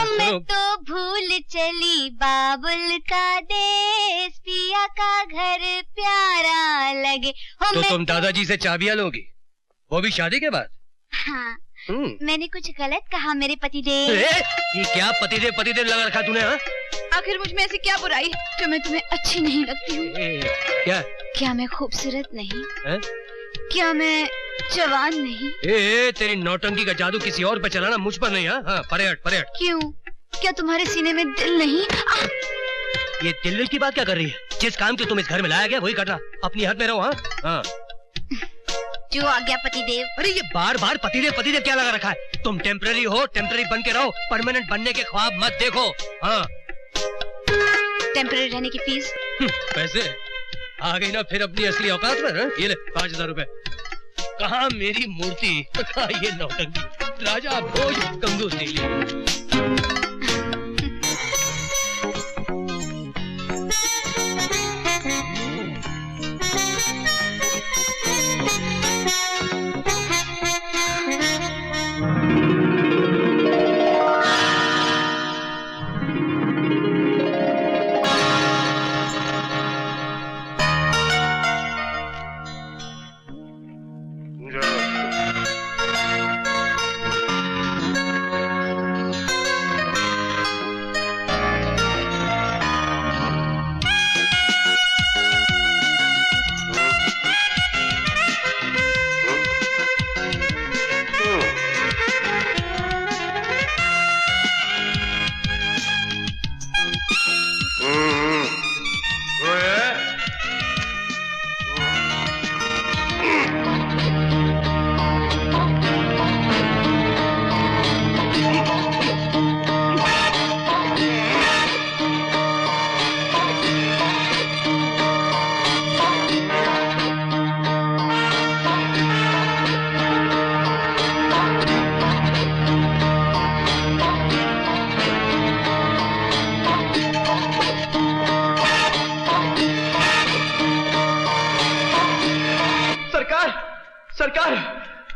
मैं तो भूल चली बाबुल का देश, पिया का घर प्यारा लगे। तो तुम दादाजी से चाबियां लोगी, वो भी शादी के बाद? हाँ। मैंने कुछ गलत कहा मेरे पतिदेव? ये क्या पतिदेव लगा रखा तूने? हाँ, आखिर मुझ में ऐसी क्या बुराई जो मैं तुम्हें अच्छी नहीं लगती हूँ? क्या मैं खूबसूरत नहीं? क्या मैं जवान नहीं? तेरी नौटंकी का जादू किसी और पे चलाना, मुझ पर नहीं। हाँ, परे हट। क्यों? क्या तुम्हारे सीने में दिल नहीं? ये दिल की बात क्या कर रही है? जिस काम के तुम इस घर में लाया गया वही करना, अपनी हद में रहो। हाँ। जो आ गया पतिदेव। अरे ये बार पतिदेव क्या लगा रखा है? तुम टेम्पररी हो, टेम्पररी बन के रहो, परमानेंट बनने के ख्वाब मत देखो। हाँ। टेम्पररी रहने की फीस? पैसे आ गई ना फिर अपनी असली औकात पर। ये ले 5000 रुपए। कहाँ मेरी मूर्ति, ये नौटंकी राजा भोज कंगू तेली।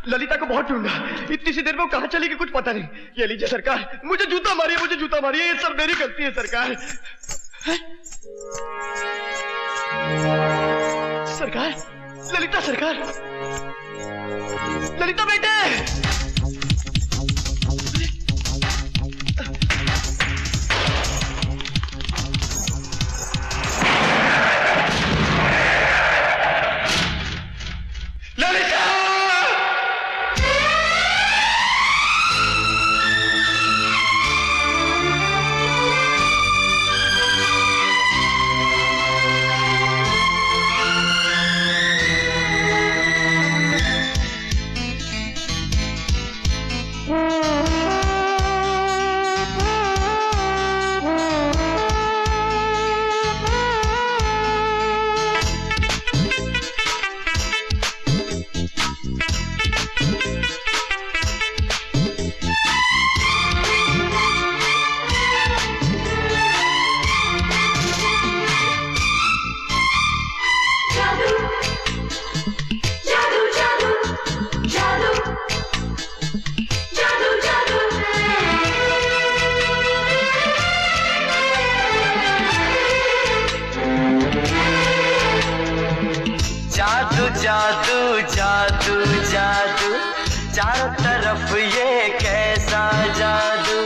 ललिता को बहुत ढूंढा, इतनी सी देर में वो कहाँ चली गई कुछ पता नहीं। ये लीजिए सरकार, मुझे जूता मारिए, ये सब मेरी गलती है सरकार। सरकार, ललिता सरकार, ललिता बेटे। जादू जादू जादू चारों तरफ ये कैसा जादू,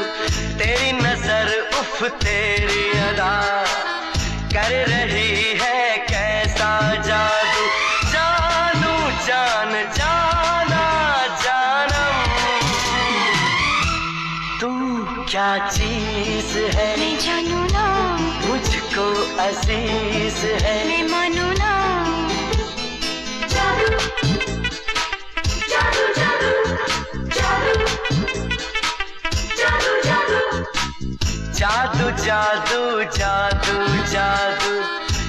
तेरी नजर उफ तेरी अदा कर रही है कैसा जादू। जानू जान जाना जानम, तू क्या चीज है मैं जानू ना, मुझको अजीज है मैं मानू ना। जादू जादू जादू जादू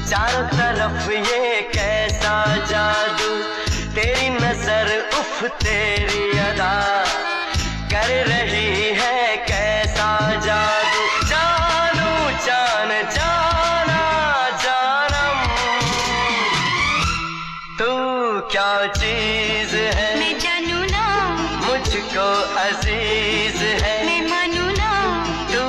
चारों तरफ ये कैसा जादू, तेरी नजर उफ तेरी अदा कर रही है कैसा जादू। जानू जान जाना जानम, तू क्या चीज है मैं जानू ना, मुझको अजीज है मैं मानू ना। तू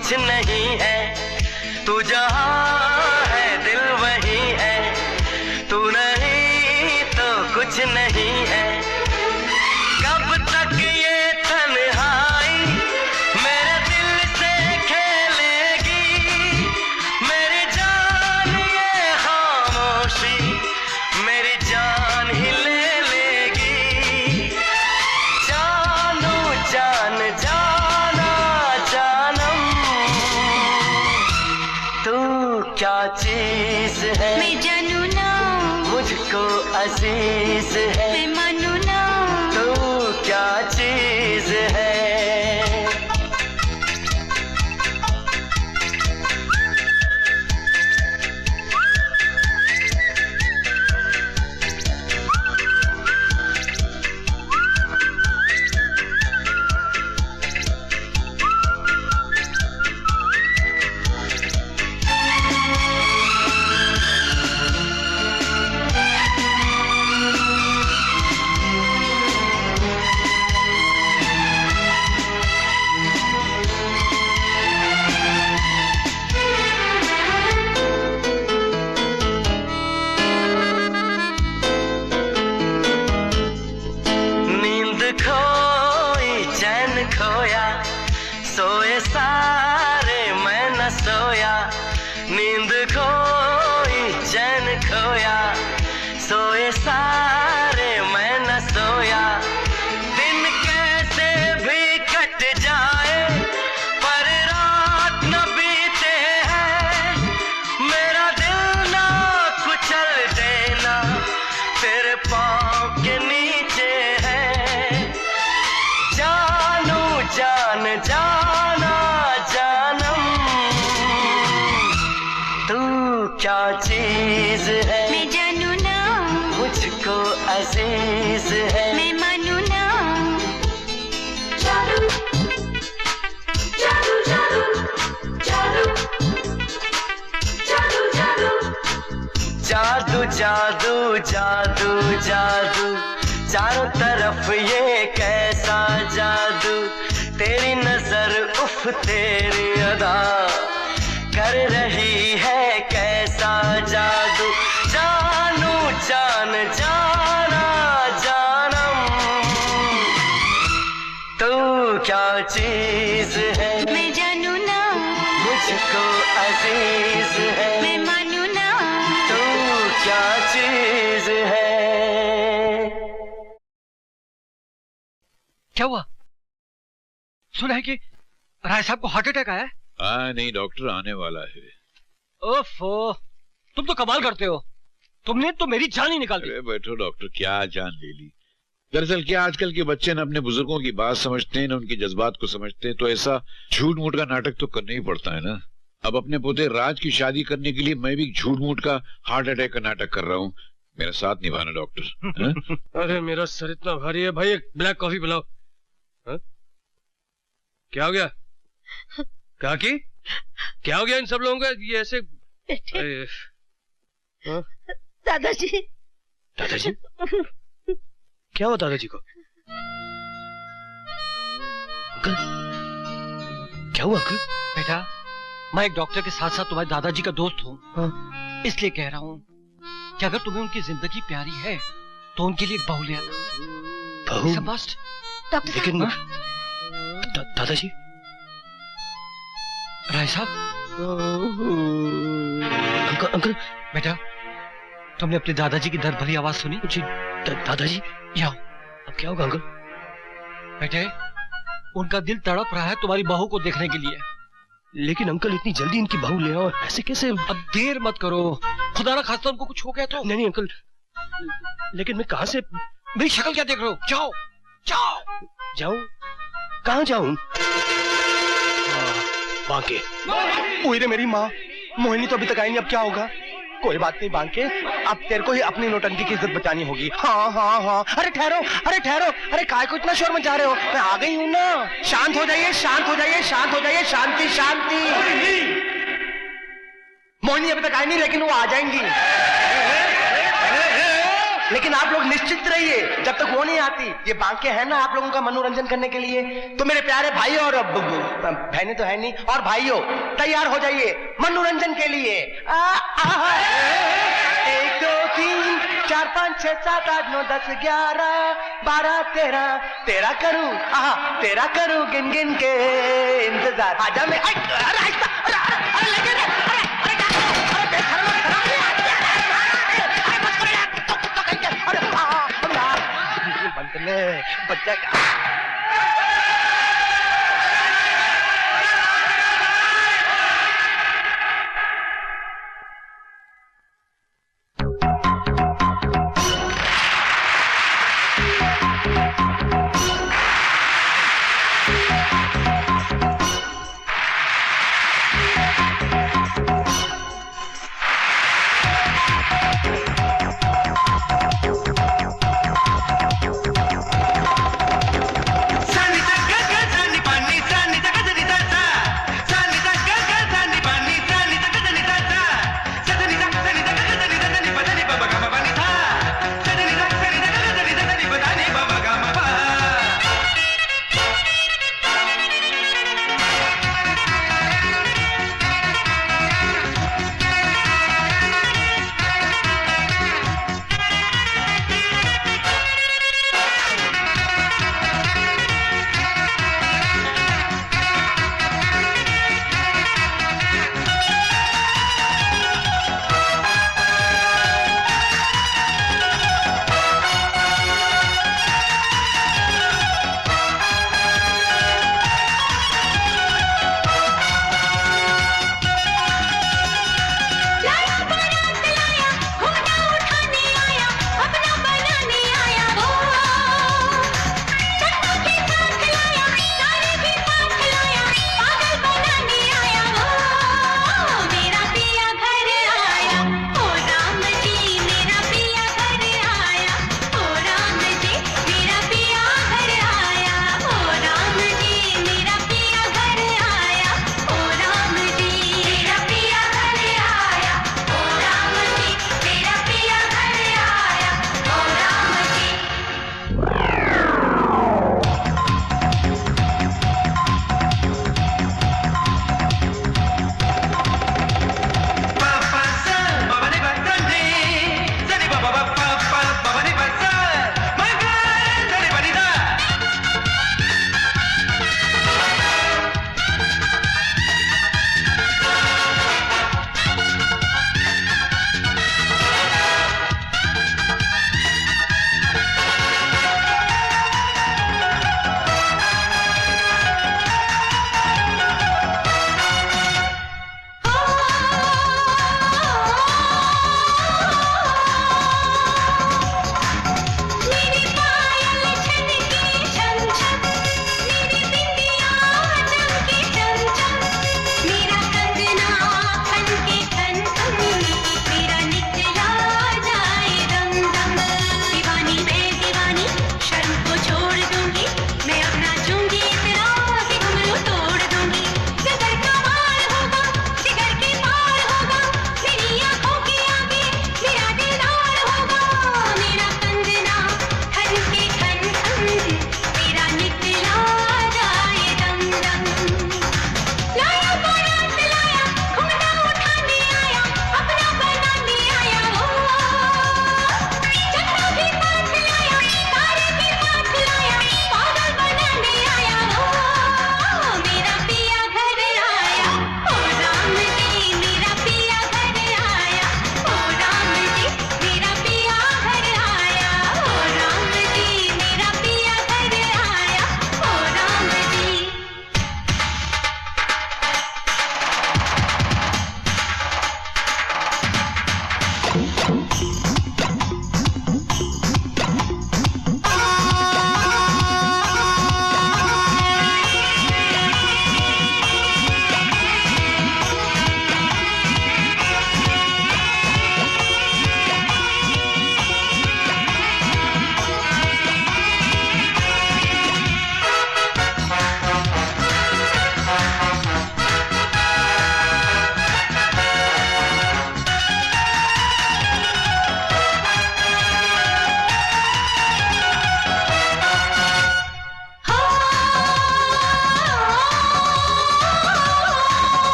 कुछ नहीं है, तू जहाँ है दिल वही है, तू नहीं तो कुछ नहीं है। कब तक ये तन्हाई मेरे दिल से खेलेगी, मेरी जान ये खामोशी मेरी जान ही ले लेगी। जानू जान जाना जानम, तू क्या चीज है, मैं जानू ना, मुझको अजीज है, मैं मानू ना, तू क्या चीज है। खोया सोए सारे मैं न सोया, नींद खोई चैन खोया, सोए सारे मैं न सोया। दिन कैसे भी कट जाए पर रात न बीते हैं, मेरा दिल ना कुचल देना तेरे पाँव के नीचे है। जान जाना जानम, तू क्या चीज है, मैं जानू ना, मुझको अजीज है, मैं मानू ना। जादू जादू जादू जादू जादू जादू जादू जादू जादू चारों तरफ ये कैसा जादू, तेरी नजर उफ तेरी अदा कर रही है कैसा जादू। जानू जान जाना जानम, तू क्या चीज है, मैं जानू ना, मुझको अजीज है, मैं मानू ना, तू क्या चीज है। क्या हुआ? सुना है कि राय साहब को हार्ट अटैक आया है? हाँ नहीं डॉक्टर आने वाला है। ओफो, तुम तो कमाल करते हो, तुमने तो मेरी जान ही निकाल दी। अरे बैठो डॉक्टर, क्या जान ले ली। दरअसल क्या आजकल के बच्चे न अपने बुजुर्गों की बात समझते हैं, न उनके जज्बात को समझते हैं, तो ऐसा झूठ मूठ का नाटक तो करना ही पड़ता है ना। अब अपने पोते राज की शादी करने के लिए मैं भी झूठ मूठ का हार्ट अटैक का नाटक कर रहा हूँ। मेरा साथ निभाना डॉक्टर। अरे मेरा सर इतना भारी है भाई, एक ब्लैक कॉफी पिलाओ। क्या हो गया? क्या हो गया इन सब लोगों का? ये ऐसे दादाजी। दादाजी? क्या हुआ दादाजी को? अंकल क्या हुआ अंकल? बेटा, मैं एक डॉक्टर के साथ साथ तुम्हारे दादाजी का दोस्त हूँ। इसलिए कह रहा हूँ कि अगर तुम्हें उनकी जिंदगी प्यारी है तो उनके लिए एक बहू ले आना। बहू? मस्ट। डॉक्टर लेकिन दादाजी? राय साहब। अंकल बेटा, तुमने अपने दादाजी की दर्द भरी आवाज सुनी? जी दादाजी। यहाँ अब क्या होगा अंकल? बेटे, उनका दिल तड़प रहा है तुम्हारी बहू को देखने के लिए। लेकिन अंकल इतनी जल्दी इनकी बहू ले आओ, ऐसे कैसे? अब देर मत करो, खुदा ना खास्ता उनको कुछ हो गया तो। नहीं अंकल, लेकिन मैं कहाँ से? मेरी शक्ल क्या देख रहे हो? जाओ जाओ। जाऊं? कहाँ जाऊं? बांके। ओए रे मेरी माँ, मोहिनी तो अभी तक आई नहीं, अब क्या होगा? कोई बात नहीं बांके, अब तेरे को ही अपनी नौटंकी की इज्जत बचानी होगी। हाँ हाँ हाँ। अरे ठहरो, अरे ठहरो, अरे काय को इतना शोर मचा रहे हो? मैं आ गई हूँ ना। शांत हो जाइए, शांत हो जाइए, शांत हो जाइए, शांति शांति। मोहिनी अभी तक आई नहीं, लेकिन वो आ जाएंगी। लेकिन आप लोग निश्चित रहिए, जब तक वो नहीं आती। ये बांके हैं ना आप लोगों का मनोरंजन करने के लिए। तो मेरे प्यारे भाई और बहनें तो है नहीं, और भाइयों तैयार हो जाइए मनोरंजन के लिए। 1 2 3 4 5 6 7 8 9 10 11 12 13 करूं, तेरा करूं गिन गिन के इंतजार। आजा मैं बच्चा का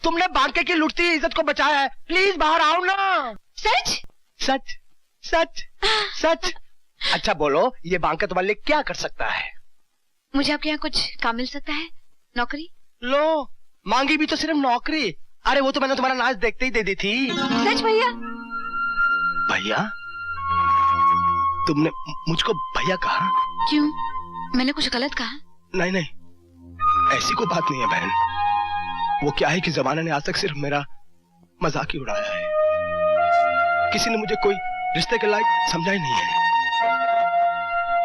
तुमने बांके की लुटती इज्जत को बचाया है। प्लीज बाहर आओ ना। सच? सच सच सच। अच्छा बोलो, ये बांका तुम्हारे लिए क्या कर सकता है? मुझे आपके यहाँ कुछ काम मिल सकता है? नौकरी? लो, मांगी भी तो सिर्फ नौकरी। अरे वो तो मैंने तुम्हारा नाच देखते ही दे दी थी। सच भैया? भैया? तुमने मुझको भैया कहा? क्यों, मैंने कुछ गलत कहा? नहीं नहीं, ऐसी कोई बात नहीं है बहन। वो क्या है कि जमाने ने आज तक सिर्फ मेरा मजाक ही उड़ाया है। किसी ने मुझे कोई रिश्ते के लायक समझा ही नहीं है।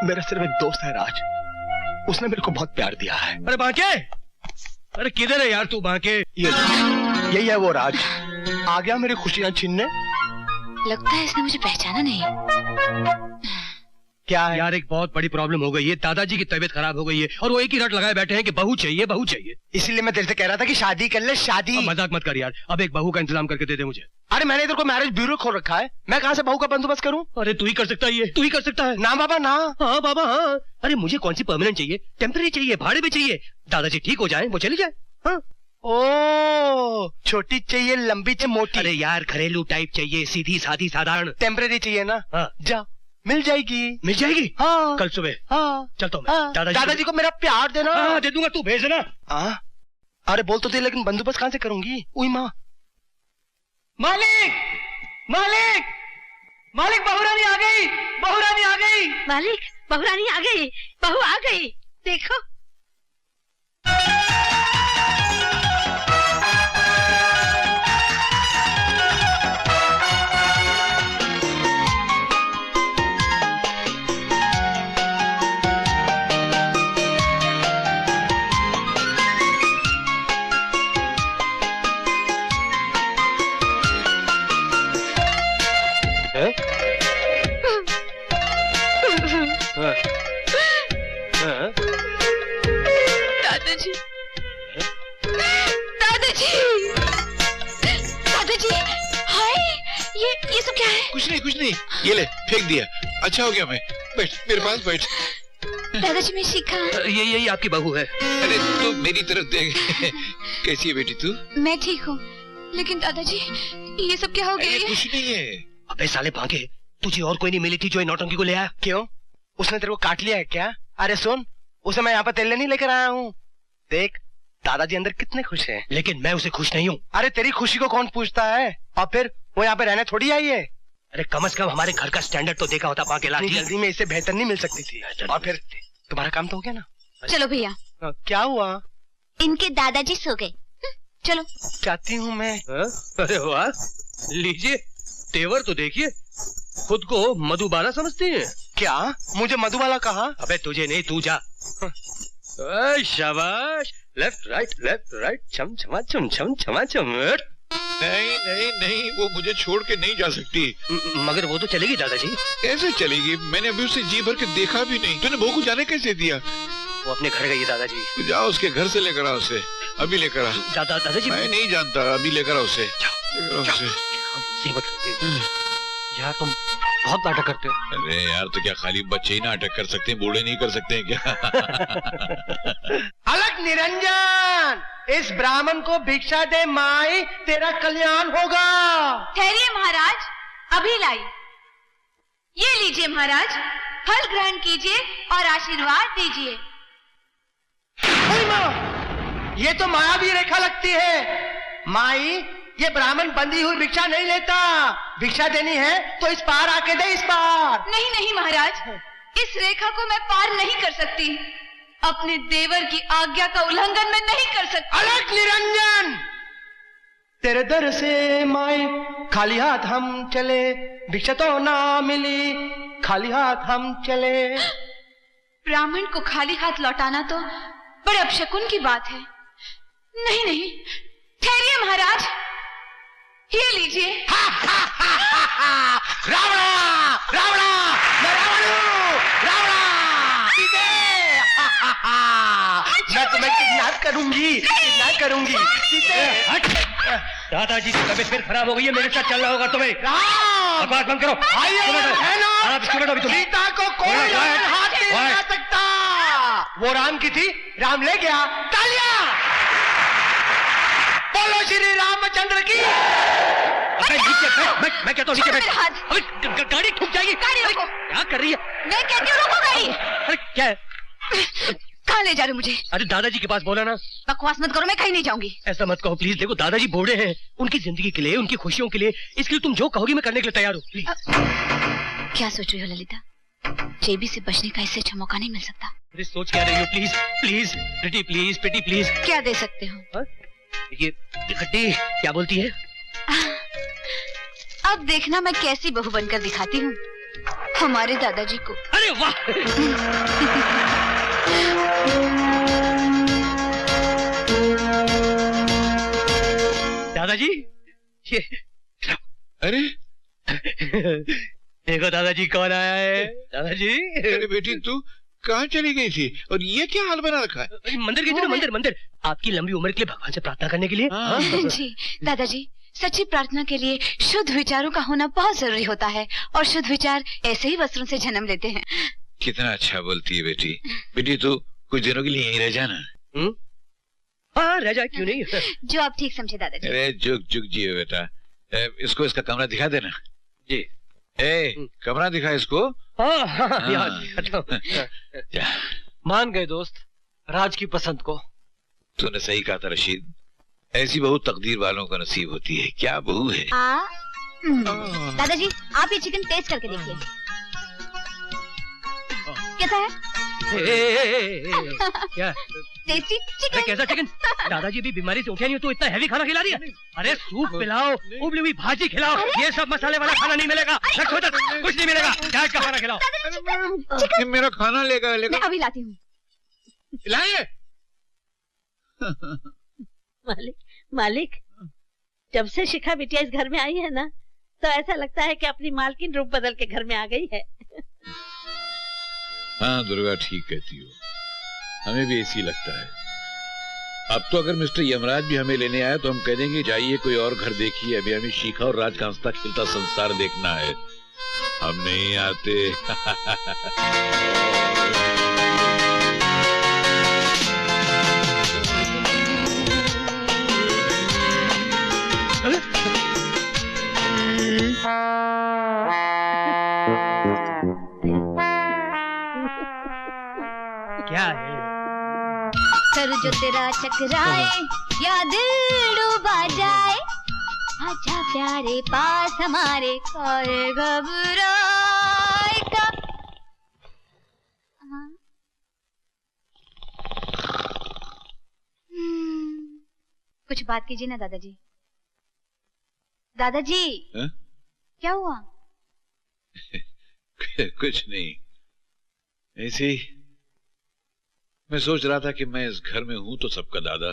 मेरा सिर्फ एक दोस्त है राज, उसने मेरे को बहुत प्यार दिया है। अरे बांके, अरे किधर है यार तू बांके? यही है वो राज, आ गया मेरी खुशियां छीनने। लगता है इसने मुझे पहचाना नहीं। क्या है? यार एक बहुत बड़ी प्रॉब्लम हो गई है, दादाजी की तबीयत खराब हो गई है और वो एक ही रट लगाए बैठे हैं कि बहू चाहिए बहू चाहिए। इसीलिए मैं तेरे से कह रहा था कि शादी कर ले, शादी। अब मजाक मत कर यार, अब एक बहू का इंतजाम करके दे दे मुझे। अरे मैंने इधर को मैरिज ब्यूरो खोल रखा है, मैं कहाँ से बहू का बंदोबस्त करूँ? अरे तू ही कर सकता है, ये तू ही कर सकता है। ना बाबा ना। हाँ बाबा हाँ। अरे मुझे कौन सी परमानेंट चाहिए, टेम्पररी चाहिए, भाड़े में चाहिए। दादाजी ठीक हो जाए वो चली जाए। हाँ। ओ, छोटी चाहिए, लंबी चाहिए, मोटी? अरे यार घरेलू टाइप चाहिए, सीधी सादी साधारण। टेम्पररी चाहिए ना? हाँ। जा, मिल जाएगी। मिल जाएगी? हाँ। कल सुबह। हाँ। चलता हूँ मैं। हाँ। दादाजी दादाजी को मेरा प्यार देना। हाँ दे दूंगा, तू भेज देना। हाँ। अरे बोल तो दे, लेकिन बंदोबस्त कहाँ से करूंगी? उई माँ। मालिक मालिक मालिक, बहुरानी आ गई, बहुरानी आ गई। मालिक, बहुरानी आ गई, बहू आ गई, देखो। दादाजी, दादाजी, दादाजी, हाय, ये सब क्या है? कुछ नहीं, ये ले फेंक दिया। अच्छा हो गया, मैं बैठ, मेरे पास बैठ। दादाजी मैं शिखा। ये आपकी बहू है। अरे तू मेरी तरफ देख। कैसी है बेटी तू? मैं ठीक हूँ, लेकिन दादाजी ये सब क्या हो गया? अरे कुछ नहीं है। अबे साले भागे, तुझे और कोई नहीं मिली थी जो नौटंकी को ले आया? क्यों, उसने तेरे को काट लिया है क्या? अरे सुन, उसे मैं यहाँ पर तेल नहीं लेकर आया हूँ। देख, दादाजी अंदर कितने खुश हैं। लेकिन मैं उसे खुश नहीं हूँ। अरे तेरी खुशी को कौन पूछता है? और फिर वो यहाँ पे रहने थोड़ी आई है। अरे कम से कम हमारे घर का स्टैंडर्ड तो देखा होता बांके लाठी। जल्दी में इससे बेहतर नहीं मिल सकती थी। और फिर तुम्हारा काम तो हो गया ना? चलो भैया। क्या हुआ? इनके दादाजी सो गए, चलो। चाहती हूँ मैं। अरे वाह, लीजिए तेवर तो देखिए, खुद को मधुबाला समझती हैं। क्या मुझे मधुबाला कहा? अबे तुझे नहीं, तू जा। शाबाश, लेफ्ट राइट, छम छमा छम छम छमा छम। नहीं, वो मुझे छोड़ के नहीं जा सकती। मगर वो तो चलेगी दादाजी। कैसे चलेगी? मैंने अभी उसे जी भर के देखा भी नहीं। तूने बहू को जाने कैसे दिया? वो अपने घर गई दादाजी। तू जाओ उसके घर से लेकर आ उसे, अभी लेकर आ। दादाजी मैं नहीं जानता, अभी लेकर आ उसे। यार तुम बहुत नाटक करते हो। अरे यार, तो क्या खाली बच्चे ही नाटक कर सकते हैं, बूढ़े नहीं कर सकते हैं क्या? अलग निरंजन, इस ब्राह्मण को भिक्षा दे माई, तेरा कल्याण होगा। ठहरिए महाराज, अभी लाई। ये लीजिए महाराज, फल ग्रहण कीजिए और आशीर्वाद दीजिए। अरे माँ, ये तो मायावी रेखा लगती है। माई, ये ब्राह्मण बंधी हुई भिक्षा नहीं लेता। भिक्षा देनी है तो इस पार आके दे, इस पार। नहीं महाराज, इस रेखा को मैं पार नहीं कर सकती। अपने देवर की आज्ञा का उल्लंघन मैं नहीं कर सकती। अलग निरंजन, तेरे दर से माई खाली हाथ हम चले, भिक्षा तो ना मिली, खाली हाथ हम चले। ब्राह्मण को खाली हाथ लौटाना तो बड़े अपशकुन की बात है। नहीं, ठहरिए महाराज, ये लीजिए। रावणा, मैं रावण हूँ, रावणा। मैं तुम्हें किडनैप करूंगी। दादाजी की तबीयत फिर खराब हो गई है, मेरे साथ चलना होगा तुम्हें। बकवास बंद करो। सीता को कोई हाथ नहीं लगा सकता। वो राम की थी, राम ले गया, तालियां। बोलो श्री रामचंद्र की। अबे नीचे बैठ, मैं कहता हूँ नीचे बैठ। मेरा हाथ। अबे गाड़ी ठुक जाएगी। गाड़ी रोको। क्या कर रही है? मैं कहती हूँ रोको गाड़ी। अरे क्या है? कहाँ ले जा रहे हो मुझे? अरे दादाजी के पास बोला ना। बकवास मत करो, मैं कहीं नहीं जाऊंगी। ऐसा मत कहो प्लीज। देखो दादाजी बूढ़े हैं, उनकी जिंदगी के लिए, उनकी खुशियों के लिए, इसके लिए तुम जो कहोगी मैं करने के लिए तैयार हूँ। प्लीज। क्या सोच रही हो ललिता? जेबी से बचने का इससे अच्छा मौका नहीं मिल सकता। अरे सोच क्या रही हो? Please please Preeti please, Preeti please. क्या दे सकते हो? ये खट्टी क्या बोलती है? अब देखना मैं कैसी बहू बनकर दिखाती हूँ हमारे दादाजी को। अरे वाह। दादाजी ये अरे देखो दादाजी कौन आया है। दादाजी अरे बेटी तू कहाँ चली गई थी और ये क्या हाल बना रखा है? अरे मंदिर गई थी ना, मंदिर आपकी लंबी उम्र के लिए भगवान से प्रार्थना करने के लिए। हाँ। जी दादाजी, सच्ची प्रार्थना के लिए शुद्ध विचारों का होना बहुत जरूरी होता है और शुद्ध विचार ऐसे ही वस्त्रों से जन्म लेते हैं। कितना अच्छा बोलती है बेटी। बेटी तू कुछ दिनों के लिए यहीं रह जाना। हाँ रह जाए, क्यों नहीं। जो आप ठीक समझे दादाजी। अरे जुग जुग जियो बेटा। इसको इसका कमरा दिखा देना। जी। कमरा दिखा इसको। हाँ, याद। मान गए दोस्त, राज की पसंद को। तूने सही कहा था रशीद, ऐसी बहू तकदीर वालों को नसीब होती है। क्या बहू है। दादाजी आप ये चिकन टेस्ट करके देखिए, कैसा है? क्या टेस्टी चिकन। कैसा चिकन? दादाजी भी बीमारी से उठे नहीं हो तो इतना हैवी खाना खिला रही है। अरे सूप पिलाओ, उबली हुई भाजी खिलाओ, ये सब मसाले वाला खाना नहीं मिलेगा। कुछ नहीं मिलेगा, डाइट का खाना खिलाओ। मेरा खाना लेगा मैं अभी लाती हूँ। लाए। मालिक जब से शिखा बिटिया इस घर में आई है ना, तो ऐसा लगता है कि अपनी मालकिन रूप बदल के घर में आ गई है। हाँ दुर्गा ठीक कहती हो, हमें भी ऐसी लगता है। अब तो अगर मिस्टर यमराज भी हमें लेने आए तो हम कह देंगे जाइए कोई और घर देखिए, अभी हमें शिखा और राज का हंसता खिलता संसार देखना है। हम नहीं आते। क्या है? सर जो तेरा चकराए या दिल डूबा जाए, आजा प्यारे पास हमारे, कोई घबराएगा। कुछ बात कीजिए ना दादाजी। दादाजी है? क्या हुआ? कुछ नहीं, ऐसे ही मैं सोच रहा था कि मैं इस घर में हूं तो सबका दादा,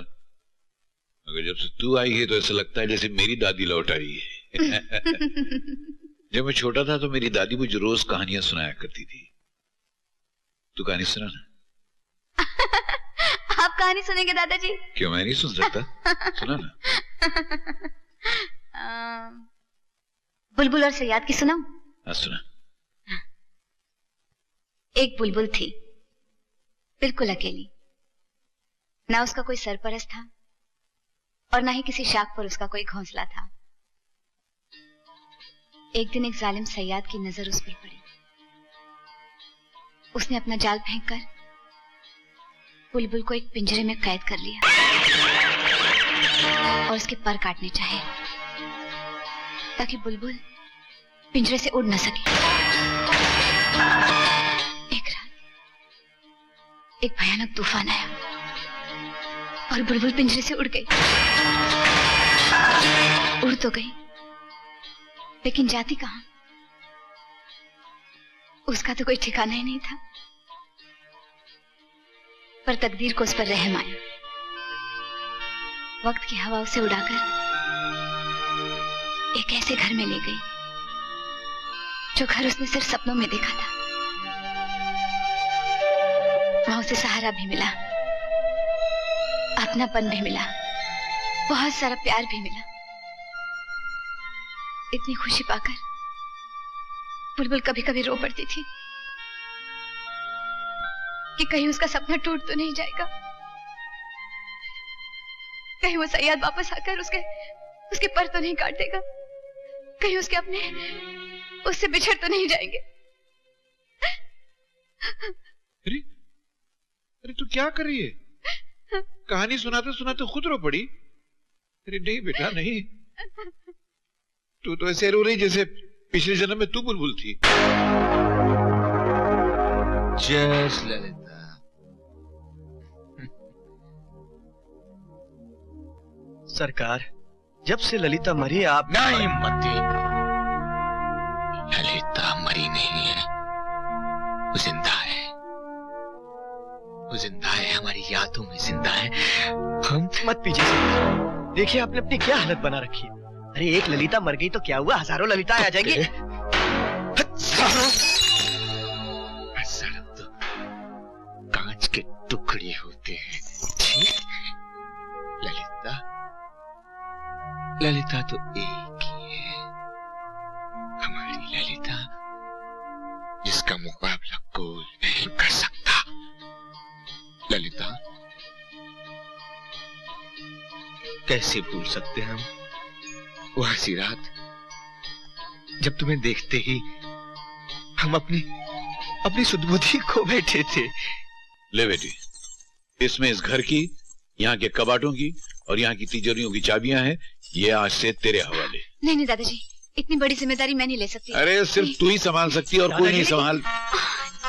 मगर जब से तू आई है तो ऐसा लगता है जैसे मेरी दादी लौट आई है। जब मैं छोटा था तो मेरी दादी मुझे रोज कहानियां सुनाया करती थी। तू कहानी सुना ना। आप कहानी सुनेंगे दादाजी? क्यों मैं नहीं सुन सकता? सुना ना। बुलबुल और सयाद की सुनाऊं? हाँ सुना। एक बुलबुल थी, बिल्कुल अकेली। ना उसका कोई सरपरस्त था और ना ही किसी शाख पर उसका कोई घोंसला था। एक दिन एक जालिम सयाद की नजर उस पर पड़ी। उसने अपना जाल फेंककर बुलबुल को एक पिंजरे में कैद कर लिया और उसके पर काटने चाहे ताकि बुलबुल पिंजरे से उड़ न सके। एक रात एक भयानक तूफान आया और बुलबुल पिंजरे से उड़ गई। उड़ तो गई लेकिन जाती कहां? उसका तो कोई ठिकाना ही नहीं था। पर तकदीर को उस पर रहम आया। वक्त की हवा उसे उड़ाकर एक ऐसे घर में ले गई जो घर उसने सिर्फ सपनों में देखा था। वहां उसे सहारा भी मिला, अपनापन भी मिला, बहुत सारा प्यार भी मिला। इतनी खुशी पाकर बुलबुल कभी कभी रो पड़ती थी कि कहीं उसका सपना टूट तो नहीं जाएगा, कहीं वो सैयद वापस आकर उसके पर तो नहीं काट देगा, कहीं उससे बिछड़ तो नहीं जाएंगे। अरे तू क्या कर रही है? कहानी सुनाते सुनाते खुद रो पड़ी। अरे नहीं बेटा नहीं, तू तो ऐसे रो रही जैसे पिछले जन्म में तू बुलबुल थी। जस्ट ललिता, सरकार, जब से ललिता मरी आप नहीं मती, ललिता मरी नहीं है, वो जिंदा है, वो जिंदा है, हमारी यादों में जिंदा है। हम मत पीछे से देखिए, आपने अपनी क्या हालत बना रखी है। अरे एक ललिता मर गई तो क्या हुआ, हजारों ललिता आ जाएंगी। हजारों तो कांच के टुकड़े होते हैं। ललिता, ललिता तो एक ही है, हमारी ललिता, जिसका मुकाबला कोई नहीं कर सकता। ललिता, कैसे भूल सकते हम वो हंसी रात जब तुम्हें देखते ही हम अपनी सुध-बुद्धि खो बैठे थे। ले बेटी, इसमें इस घर की, यहाँ के कबाटों की और यहाँ की तिजोरियों की चाबियां हैं। ये आज से तेरे हवाले। नहीं नहीं दादाजी, इतनी बड़ी जिम्मेदारी मैं नहीं ले सकती। अरे सिर्फ तू ही संभाल सकती है और कोई नहीं संभाल।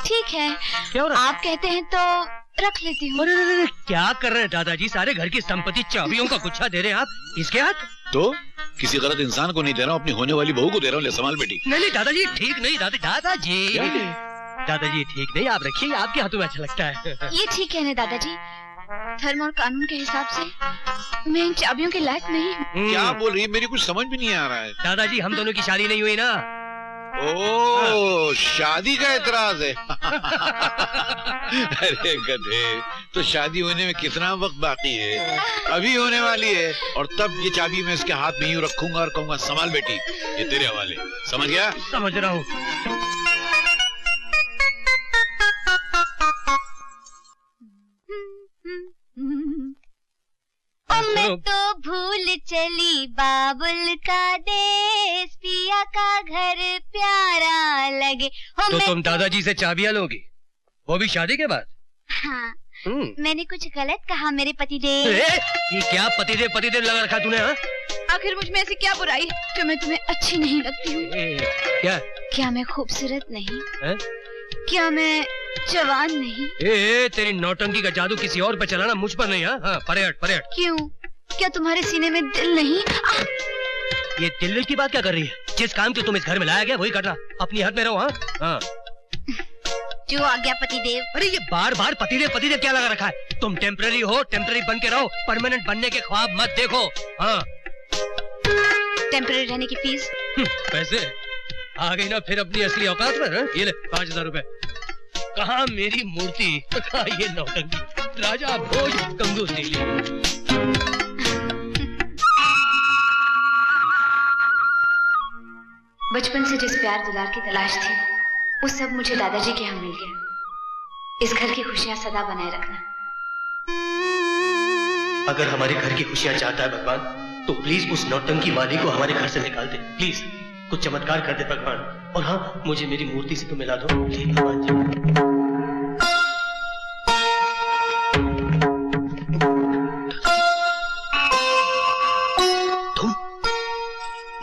ठीक है, क्या हो रहा है? आप कहते हैं तो रख लेती हूँ। अरे क्या कर रहे हैं दादाजी? सारे घर की संपत्ति चाबियों का गुच्छा दे रहे हैं आप इसके हाथ? तो किसी गलत इंसान को नहीं दे रहा हूँ, अपनी होने वाली बहू को दे रहा हूँ। ले संभाल बेटी। नहीं दादाजी ठीक नहीं, दादाजी ठीक नहीं, आप रखिए, आपके हाथों में अच्छा लगता है। ये ठीक है ना दादाजी, धर्म और कानून के हिसाब से मैं इन चाबियों के लायक नहीं हूँ। क्या बोल रही है? मेरी कुछ समझ भी नहीं आ रहा है। दादाजी हम दोनों की शादी नहीं हुई ना। ओ शादी का एतराज है। अरे गधे, तो शादी होने में कितना वक्त बाकी है? अभी होने वाली है, और तब ये चाबी मैं इसके हाथ में यूं रखूंगा और कहूंगा संभाल बेटी, ये तेरे हवाले। समझ गया? समझ रहा हूँ। मैं तो भूल चली बाबुल का देश, पिया का घर प्यारा लगे। तो तुम दादाजी से चाबियां लोगी, वो भी शादी के बाद? हाँ, मैंने कुछ गलत कहा मेरे पतिदेव? ये क्या पतिदेव लगा रखा तूने? हाँ, आखिर मुझ में ऐसी क्या बुराई जो मैं तुम्हें अच्छी नहीं लगती हूँ? क्या मैं खूबसूरत नहीं? है? क्या मैं जवान नहीं? तेरी नौटंकी का जादू किसी और पे चलाना, मुझ पर नहीं। हाँ, परेड। क्यों? क्या तुम्हारे सीने में दिल नहीं? ये दिल की बात क्या कर रही है? जिस काम के तुम इस घर में लाया गया वही करना, अपनी हद में रहो। हाँ। जो आ गया पतिदेव। अरे ये बार पतिदेव क्या लगा रखा है? तुम टेम्पररी हो, टेम्पररी बन के रहो, परमानेंट बनने के ख्वाब मत देखो। हाँ, टेम्पररी रहने की फीस? पैसे आ गई ना फिर अपनी असली औकात पर। ये ले 5000 रुपए। कहाँ मेरी मूर्ति, कहाँ ये नौटंकी, राजा भोज कंजूस निकली। बचपन से जिस प्यार दुलार की तलाश थी, वो सब मुझे दादाजी के यहाँ मिल गया। इस घर की खुशियाँ सदा बनाए रखना। अगर हमारे घर की खुशियाँ चाहता है भगवान, तो प्लीज उस नौटंकी वाली को हमारे घर से निकाल दे। प्लीज कुछ चमत्कार कर दे भगवान। और हाँ, मुझे मेरी मूर्ति से तो मिला दो प्लीज भगवान जी।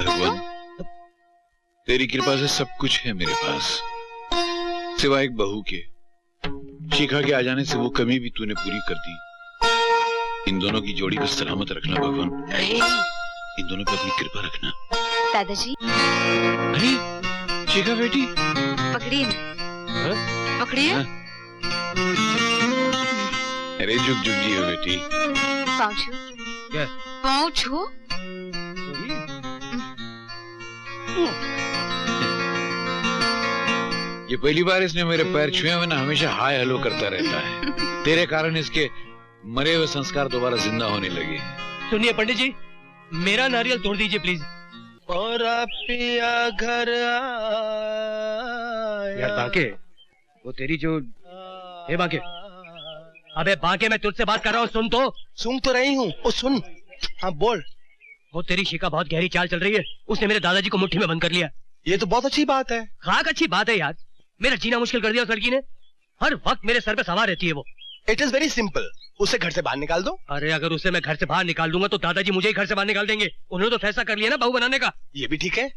भगवान, तेरी कृपा से सब कुछ है मेरे पास, सिवाय एक बहू के। शिखा के आ जाने से वो कमी भी तूने पूरी कर दी। इन दोनों की जोड़ी को सलामत रखना भगवान, इन दोनों पर अपनी कृपा रखना। दादाजी, अरे शिखा बेटी, पकड़िए ना। पकड़िए। अरे झुक जियो बेटी। पाँव छू। क्या? पाँव छू। ये पहली बार इसने मेरे पैर छुए हुए ना, हमेशा हाय हेलो करता रहता है। तेरे कारण इसके मरे हुए संस्कार दोबारा जिंदा होने लगे। सुनिए पंडित जी, मेरा नारियल तोड़ दीजिए प्लीज। और पिया घर यार बांके, वो तेरी जो बांके, अबे बांके मैं तुझसे बात कर रहा हूँ, सुन तो रही हूँ। ओ सुन, हाँ बोल। वो तेरी शिका बहुत गहरी चाल चल रही है, उसने मेरे दादाजी को मुट्ठी में बंद कर लिया। ये तो बहुत अच्छी बात है। खाक अच्छी बात है यार, मेरा जीना मुश्किल कर दिया उस लड़की ने। हर वक्त मेरे सर पे सवार रहती है वो। इट इज वेरी सिंपल, उसे घर से बाहर निकाल दो। अरे अगर उसे मैं घर से बाहर निकाल दूंगा तो दादाजी मुझे ही घर से बाहर निकाल देंगे। उन्होंने तो फैसला कर लिया ना बहू बनाने का। ये भी ठीक है।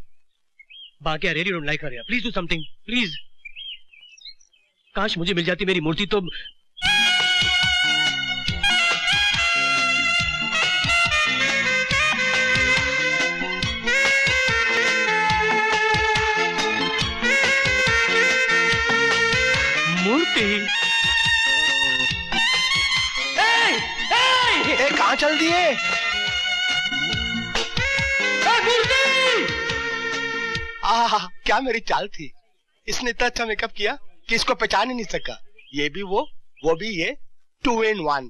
बाकी I really don't like her, please do something please. काश मुझे मिल जाती मेरी मूर्ति तो। मूर्ति कहाँ चल दिए? क्या मेरी चाल थी। इसने इतना अच्छा मेकअप किया कि इसको पहचान ही नहीं सका। ये भी वो भी ये, 2 in 1।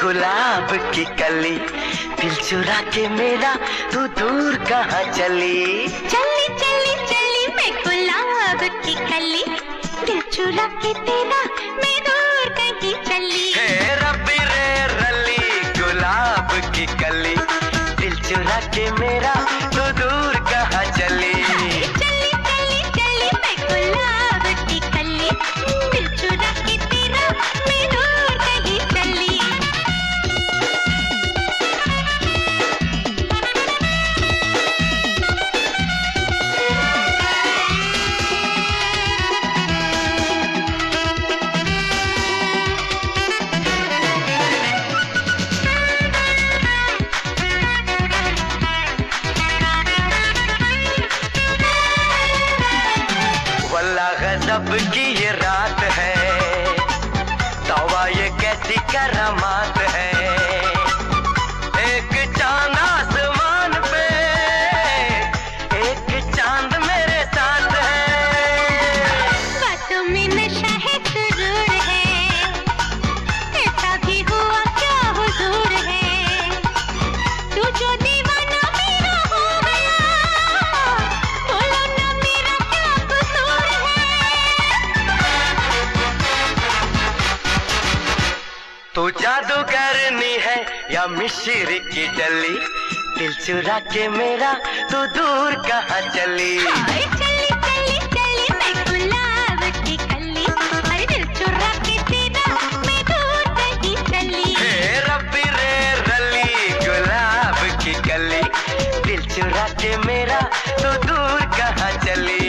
गुलाब की कली, दिल चुरा के मेरा तू दूर कहाँ चली? चली चली चली मैं गुलाब की कली, दिल चुरा के तेरा मैं दूर कहीं चली। हे रब्बी रे रली गुलाब की कली, दिल चुरा के मेरा तू दूर कहाँ चली? चली चली चली मैं गुलाब की कली, दिल चुरा के तेरा मैं दूर कहीं चली। गजब की ये रात है, तौबा ये कैसी करामात है। एक चांद आसमान पे, एक चांद मेरे साथ है। बातों में नशा है सुरूर है, ऐसा भी हुआ क्या हुजूर है। तू जो दीवाना मेरा हो गया, बोलो ना मेरा क्या कसूर है। तू जादूगरनी है या मिश्री की डली, दिल चुरा के मेरा तू दूर कहाँ चली? हाय चली चली चली मैं गुलाब की कली, हाय दिल चुरा के तेरा मैं दूर कहीं चली। हे रब्बी रे रली गुलाब की कली, दिल चुरा के मेरा तू दूर कहाँ चली?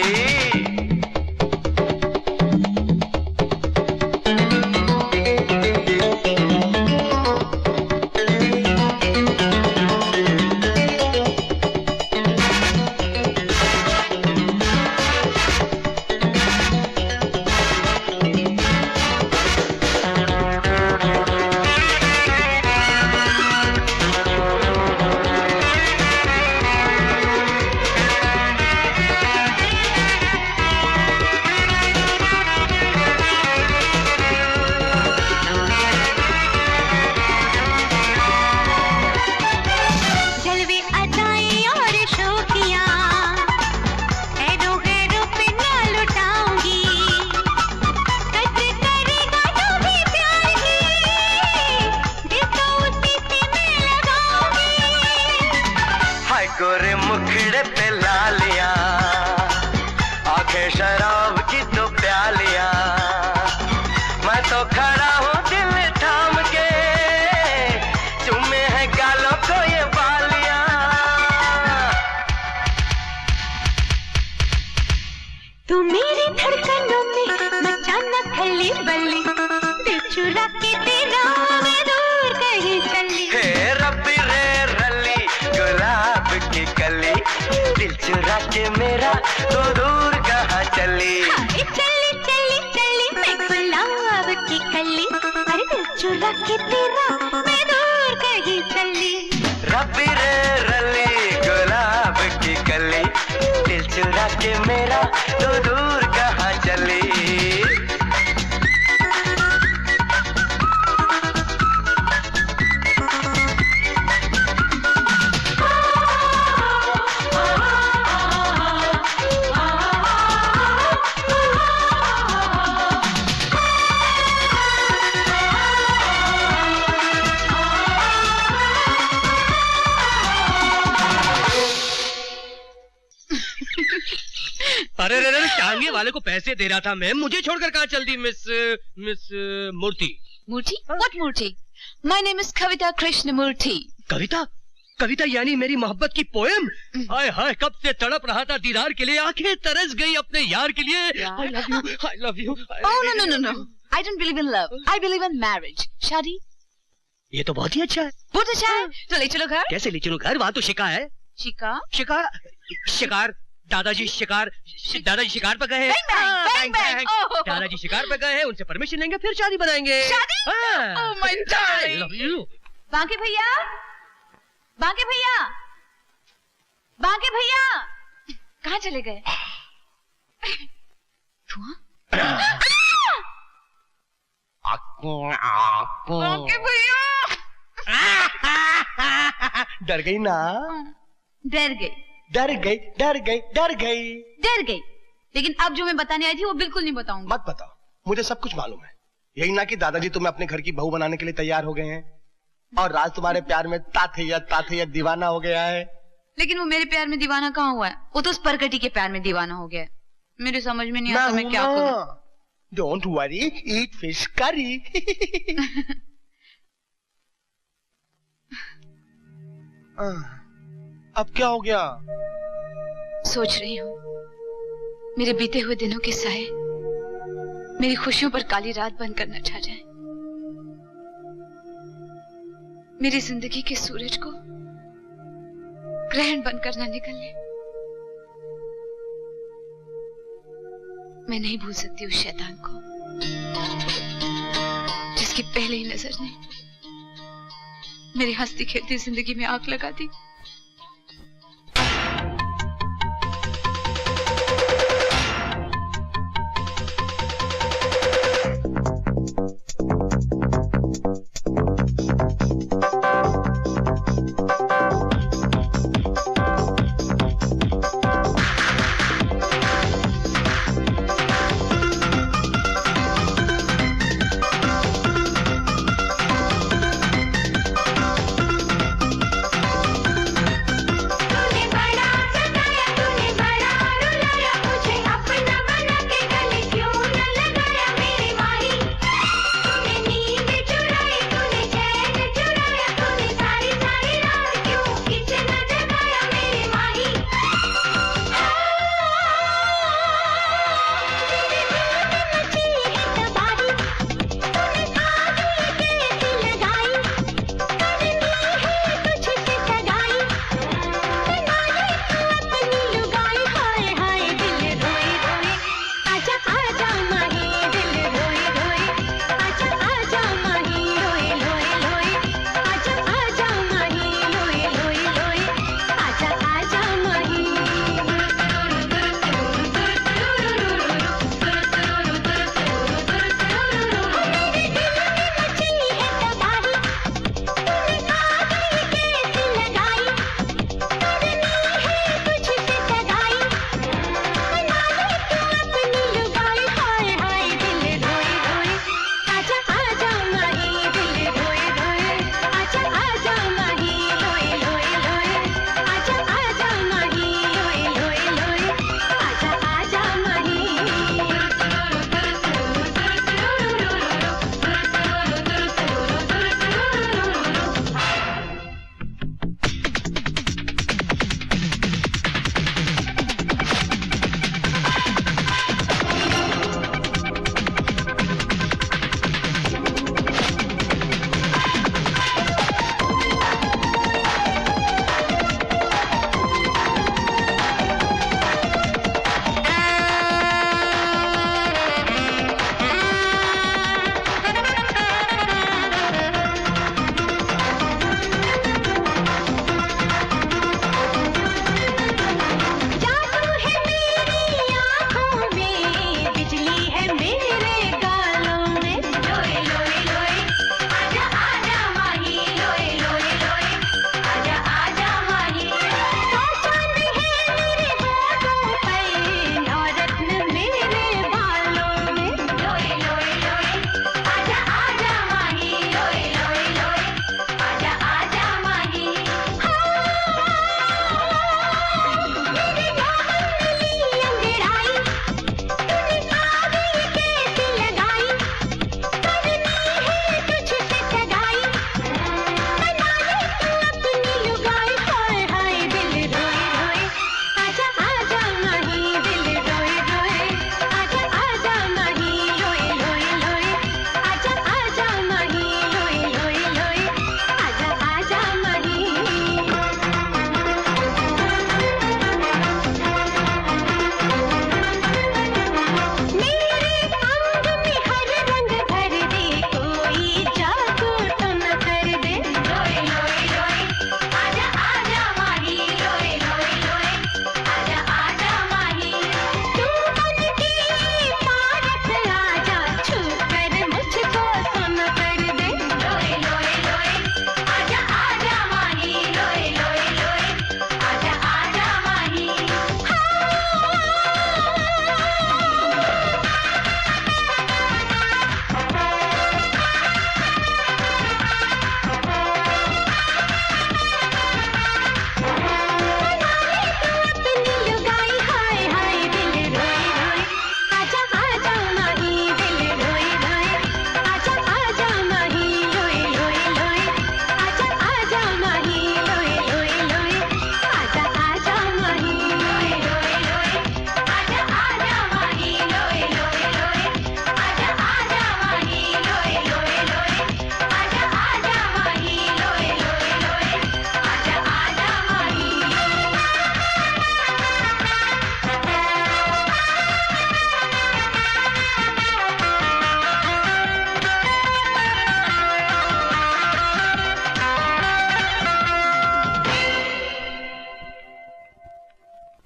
गोरे मुखड़े पे लालिया, आंखें शराब की तो प्यालिया। मैं तो तू दूर कहाँ चली। हाय चली चली चली मैं गुलाब की कली, अरे दिल चुरा के तेरा मैं दूर कहीं चली। रबी रे रली गुलाब की कली, दिल चुरा के मेरा तू दूर कहाँ चली। अरे रे रे, टांगे वाले को पैसे दे रहा था मैं, मुझे छोड़कर कहाँ चल दी miss miss Murthy? Murthy? What Murthy? My name is Kavita Krishnamurthy. Kavita? Kavita यानी मेरी मोहब्बत की पोएम? हाय हाय, कब से तड़प रहा था दीदार के लिए, आंखें तरस गई अपने यार के लिए। I love you, I love you। Oh no no no no, I don't believe in love, I believe in marriage। शादी? ये तो बहुत ही अच्छा है। बहुत अच्छा है, तो ले चलो घर। कैसे ले चलूं घर? वहाँ तो शिकार है। शिकार? शिकार? शिकार? दादाजी शिकार, दादाजी शिकार पर गए हैं। Bang, bang, bang। Oh। दादाजी शिकार पर गए हैं, उनसे परमिशन लेंगे फिर शादी बनाएंगे। शादी? Oh my darling। I love you। बांके भैया, बांके भैया, बांके भैया, कहाँ चले गए? बांके भैया। डर गई ना? डर गई, डर गई, डर गई, डर गई। डर गई, लेकिन अब जो मैं बताने आई थी वो बिल्कुल नहीं बताऊंगी। मत बताओ, मुझे सब कुछ मालूम है। यही ना कि दादाजी तुम्हें अपने घर की बहू बनाने के लिए तैयार हो गए हैं और राज तुम्हारे प्यार में ताथैया दीवाना हो गया है। लेकिन वो मेरे प्यार में दीवाना कहाँ हुआ है, वो तो उस परकटी के प्यार में दीवाना हो गया है। मेरे समझ में नहीं आता मैं क्या करूं। Don't worry, eat fish curry. अब क्या हो गया? सोच रही हूँ मेरे बीते हुए दिनों के साए मेरी खुशियों पर काली रात बनकर न छा जाए, मेरी जिंदगी के सूरज को ग्रहण बनकर न निकले। मैं नहीं भूल सकती उस शैतान को जिसकी पहले ही नजर ने मेरी हंसती खेलती जिंदगी में आग लगा दी।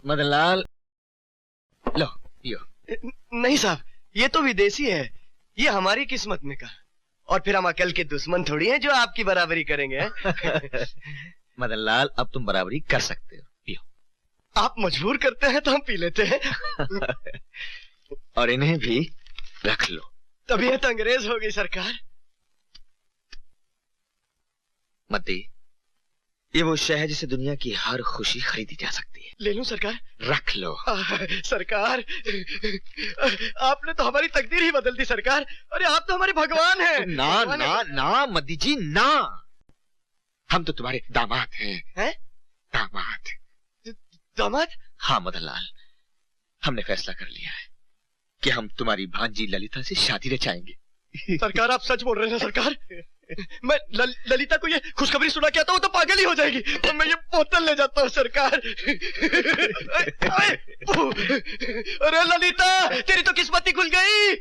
मदनलाल, लो पियो। नहीं साहब, ये तो विदेशी है, ये हमारी किस्मत में का। और फिर हम अकल के दुश्मन थोड़ी हैं जो आपकी बराबरी करेंगे। मदनलाल, अब तुम बराबरी कर सकते हो, पियो। आप मजबूर करते हैं तो हम पी लेते हैं। और इन्हें भी रख लो। तबीयत अंग्रेज हो गई सरकार। मती, ये वो शय है जिसे दुनिया की हर खुशी खरीदी जा सकती है। ले लूं सरकार? रख लो। सरकार, आपने तो हमारी तकदीर ही बदल दी सरकार। अरे आप तो हमारे भगवान हैं। ना भगवान ना ना मद्दी जी, ना। हम तो तुम्हारे दामाद हैं। दामाद। दामाद? हाँ मदनलाल, हमने फैसला कर लिया है कि हम तुम्हारी भांजी ललिता से शादी रचाएंगे। सरकार, आप सच बोल रहे हैं सरकार? मैं ललिता को ये खुशखबरी सुना के आता हूँ तो पागल ही हो जाएगी। और मैं ये बोतल ले जाता हूँ सरकार। अरे ललिता, तेरी तो किस्मत ही खुल गई।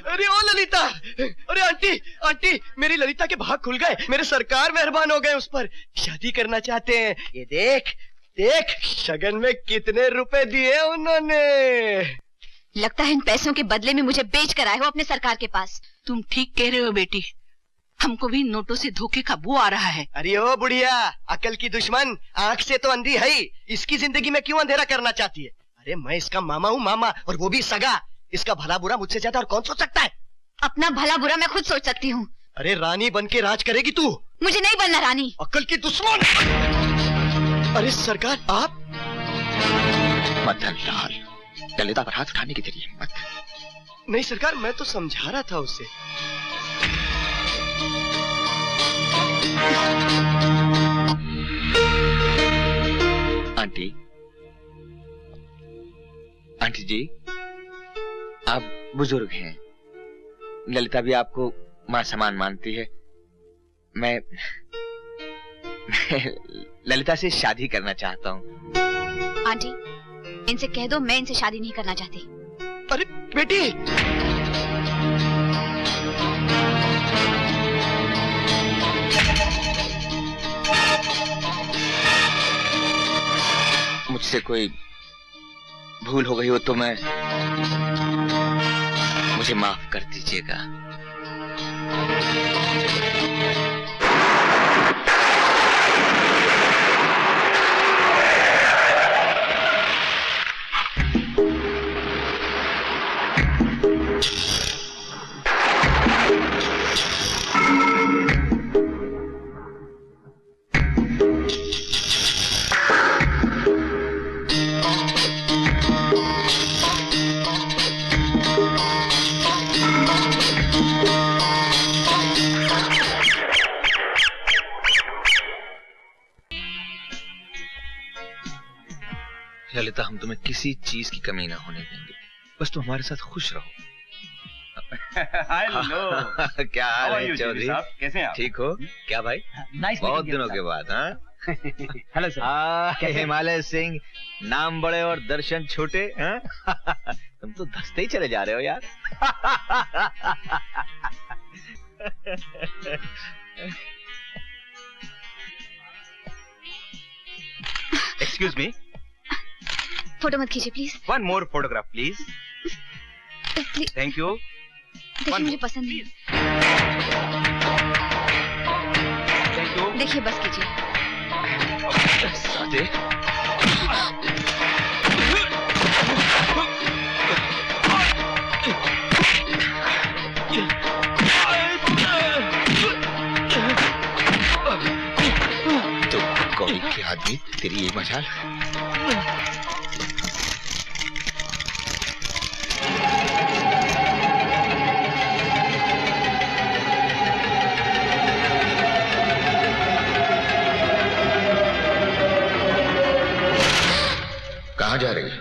अरे ओ ललिता, अरे आंटी आंटी, मेरी ललिता के भाग खुल गए। मेरे सरकार मेहरबान हो गए उस पर, शादी करना चाहते हैं। ये देख देख, शगन में कितने रुपए दिए उन्होंने। लगता है इन पैसों के बदले में मुझे बेच कर आए हो अपने सरकार के पास। तुम ठीक कह रहे हो बेटी, हमको भी नोटों से धोखे का बू आ रहा है। अरे ओ बुढ़िया, अकल की दुश्मन, आंख से तो अंधी है ही, इसकी जिंदगी में क्यों अंधेरा करना चाहती है? अरे मैं इसका मामा हूँ, मामा, और वो भी सगा। इसका भला बुरा मुझसे ज्यादा और कौन सोच सकता है? अपना भला बुरा मैं खुद सोच सकती हूँ। अरे रानी बन के राज करेगी तू? मुझे नहीं बनना रानी। अकल की दुश्मन। अरे सरकार, आप? मदनलाल, ललिता पर हाथ उठाने की तेरी हिम्मत? नहीं सरकार, मैं तो समझा रहा था उसे। आंटी, आंटी जी, आप बुजुर्ग हैं, ललिता भी आपको माँ समान मानती है। मैं ललिता से शादी करना चाहता हूँ। आंटी, इनसे कह दो मैं इनसे शादी नहीं करना चाहती। अरे बेटी, मुझसे कोई भूल हो गई हो तो मुझे माफ कर दीजिएगा। ललिता, हम तुम्हें किसी चीज की कमी ना होने देंगे, बस तुम हमारे साथ खुश रहो। हेलो। क्या हाल है चौधरी? कैसे हैं आप? ठीक हो? क्या भाई, बहुत दिनों के बाद? हाँ, हेलो सर। हिमालय सिंह, नाम बड़े और दर्शन छोटे। तुम तो धंसते ही चले जा रहे हो यार। एक्सक्यूज मी, फोटो मत खींचिए please. One more photograph please. Please. Thank you. देखिए मुझे पसंद नहीं। Thank you. देखिए बस कीजिए। तो कौड़ी के आदमी, तेरी ये मजाल। कहाँ जा रही है?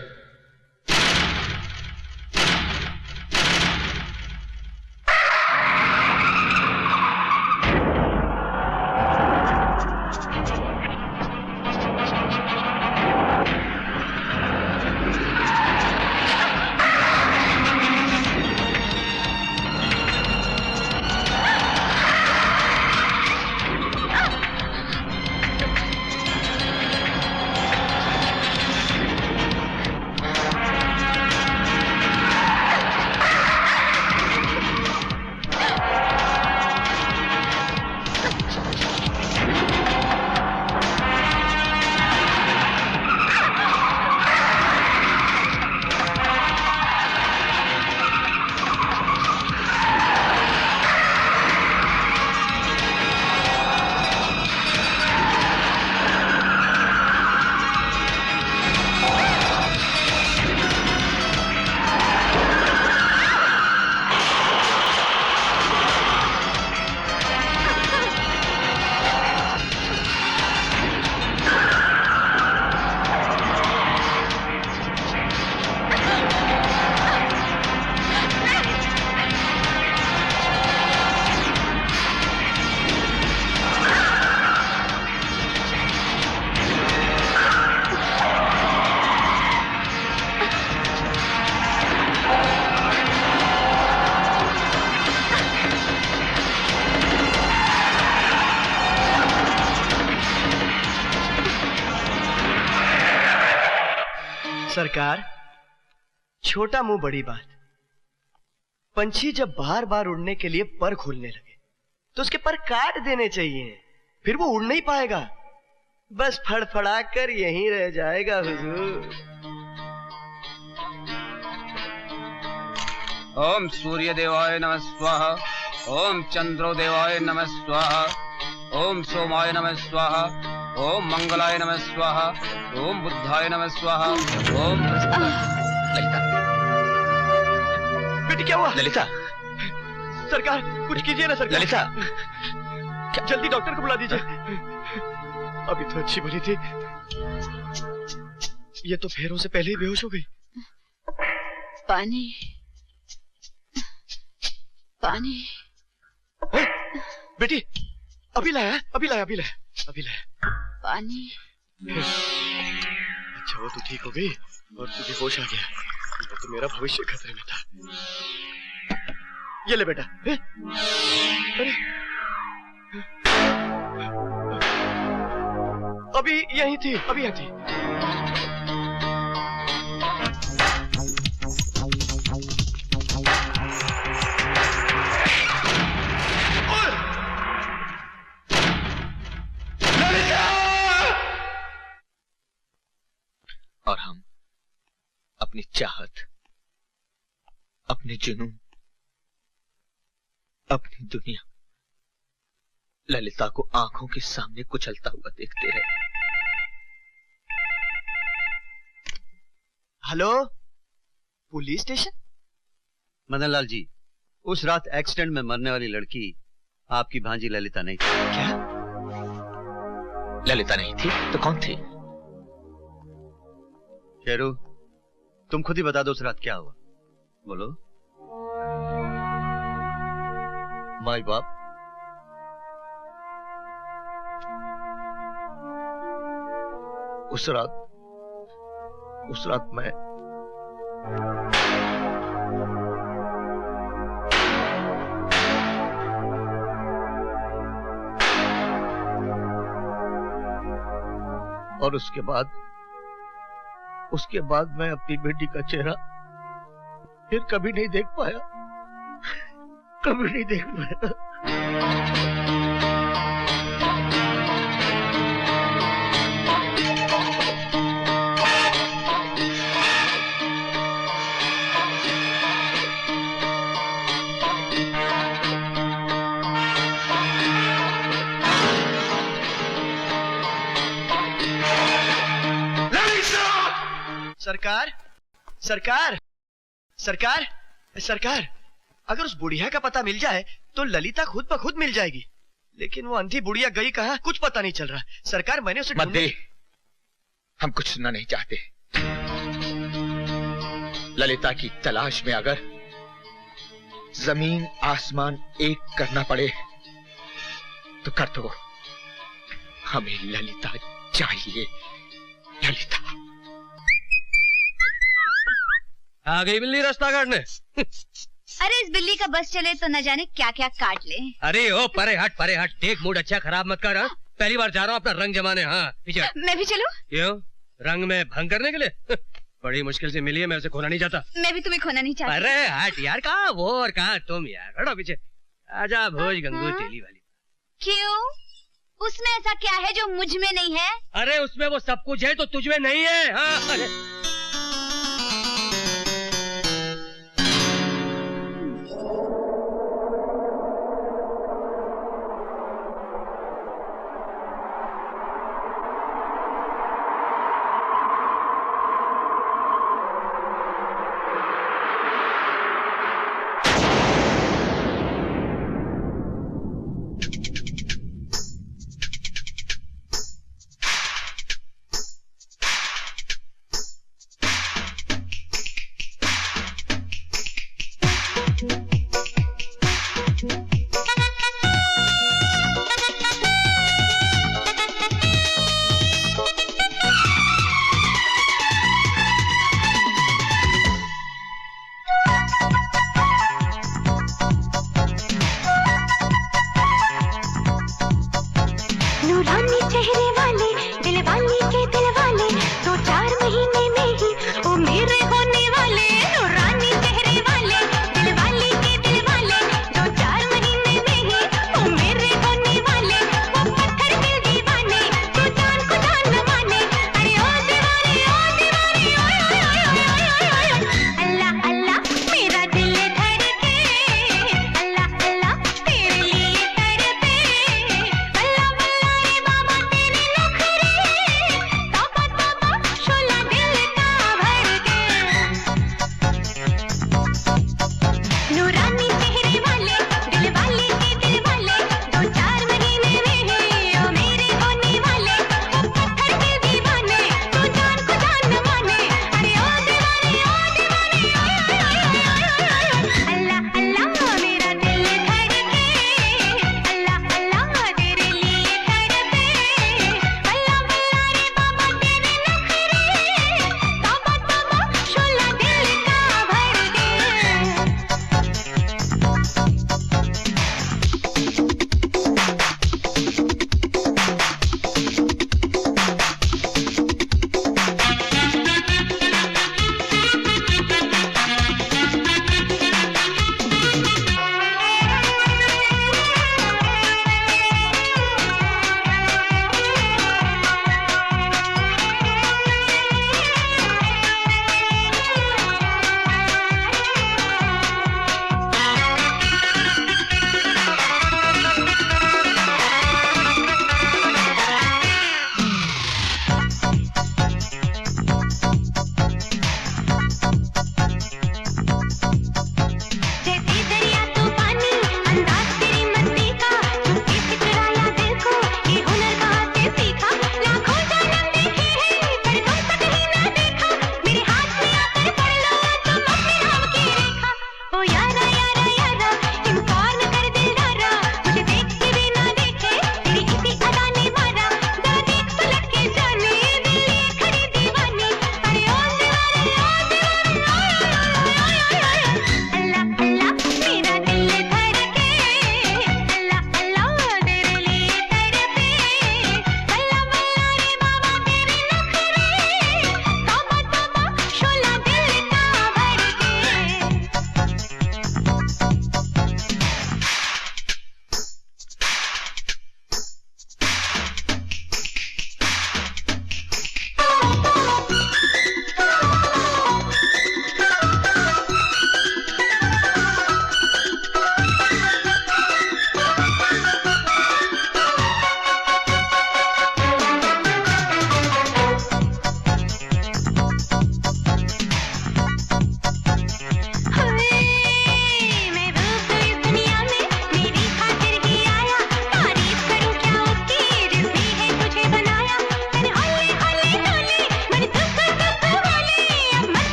सरकार, छोटा मुंह बड़ी बात। पंछी जब बार बार उड़ने के लिए पर खोलने लगे तो उसके पर काट देने चाहिए, फिर वो उड़ नहीं पाएगा, बस फड़फड़ा कर यहीं रह जाएगा हुजूर। ओम सूर्य देवाय नमः स्वाहा, ओम चंद्रो देवाय नमः स्वाहा, ओम सोमाय नमः स्वाहा, ओम मंगलाय नमः स्वाहा, ओम बुद्धाय नमः स्वाहा, ओम ललिता, बेटी क्या हुआ? ललिता, सरकार कुछ कीजिए ना सरकार। ललिता, जल्दी डॉक्टर को बुला दीजिए। अभी तो अच्छी भली थी, ये तो फेरों से पहले ही बेहोश हो गई। पानी पानी। बेटी अभी लाया, अभी लाया, अभी लाया, अभी लाया पानी। अच्छा वो तो ठीक हो गई और तुझे होश आ गया, तो मेरा भविष्य खतरे में था। ये ले बेटा। अरे अभी यहीं थी, अभी यहीं थी। और हम अपनी चाहत, अपने जुनून, अपनी दुनिया ललिता को आंखों के सामने कुचलता हुआ देखते रहे। Hello, police station? Madan Lal ji, उस रात एक्सीडेंट में मरने वाली लड़की आपकी भांजी ललिता नहीं थी। क्या? ललिता नहीं थी तो कौन थी? शेरू, तुम खुद ही बता दो उस रात क्या हुआ, बोलो। माई बाप, उस रात मैं और उसके बाद मैं अपनी बेटी का चेहरा फिर कभी नहीं देख पाया, कभी नहीं देख पाया। सरकार, सरकार, सरकार, सरकार, अगर उस बुढ़िया का पता मिल जाए तो ललिता खुद ब खुद मिल जाएगी, लेकिन वो अंधी बुढ़िया गई कहाँ कुछ पता नहीं चल रहा। सरकार मैंने उसे मत दे, हम कुछ सुनना नहीं चाहते। ललिता की तलाश में अगर जमीन आसमान एक करना पड़े तो कर दो, हमें ललिता चाहिए, ललिता। आ गई बिल्ली रास्ता काटने। अरे इस बिल्ली का बस चले तो न जाने क्या क्या काट ले। अरे ओ परे हट, देख मूड अच्छा खराब मत कर। पहली बार जा रहा हूँ अपना रंग जमाने। हाँ पीछे। मैं भी चलूं? क्यों, रंग में भंग करने के लिए? बड़ी मुश्किल से मिली है, मैं उसे खोना नहीं चाहता। मैं भी तुम्हें खोना नहीं चाहती। अरे हट यार, कहाँ वो और कहाँ तुम यार, हटो पीछे। आजा भोज गंगू तेली वाली। क्यों, उसमें ऐसा क्या है जो मुझ में नहीं है? अरे उसमें वो सब कुछ है तो तुझ में नहीं है। हाँ अरे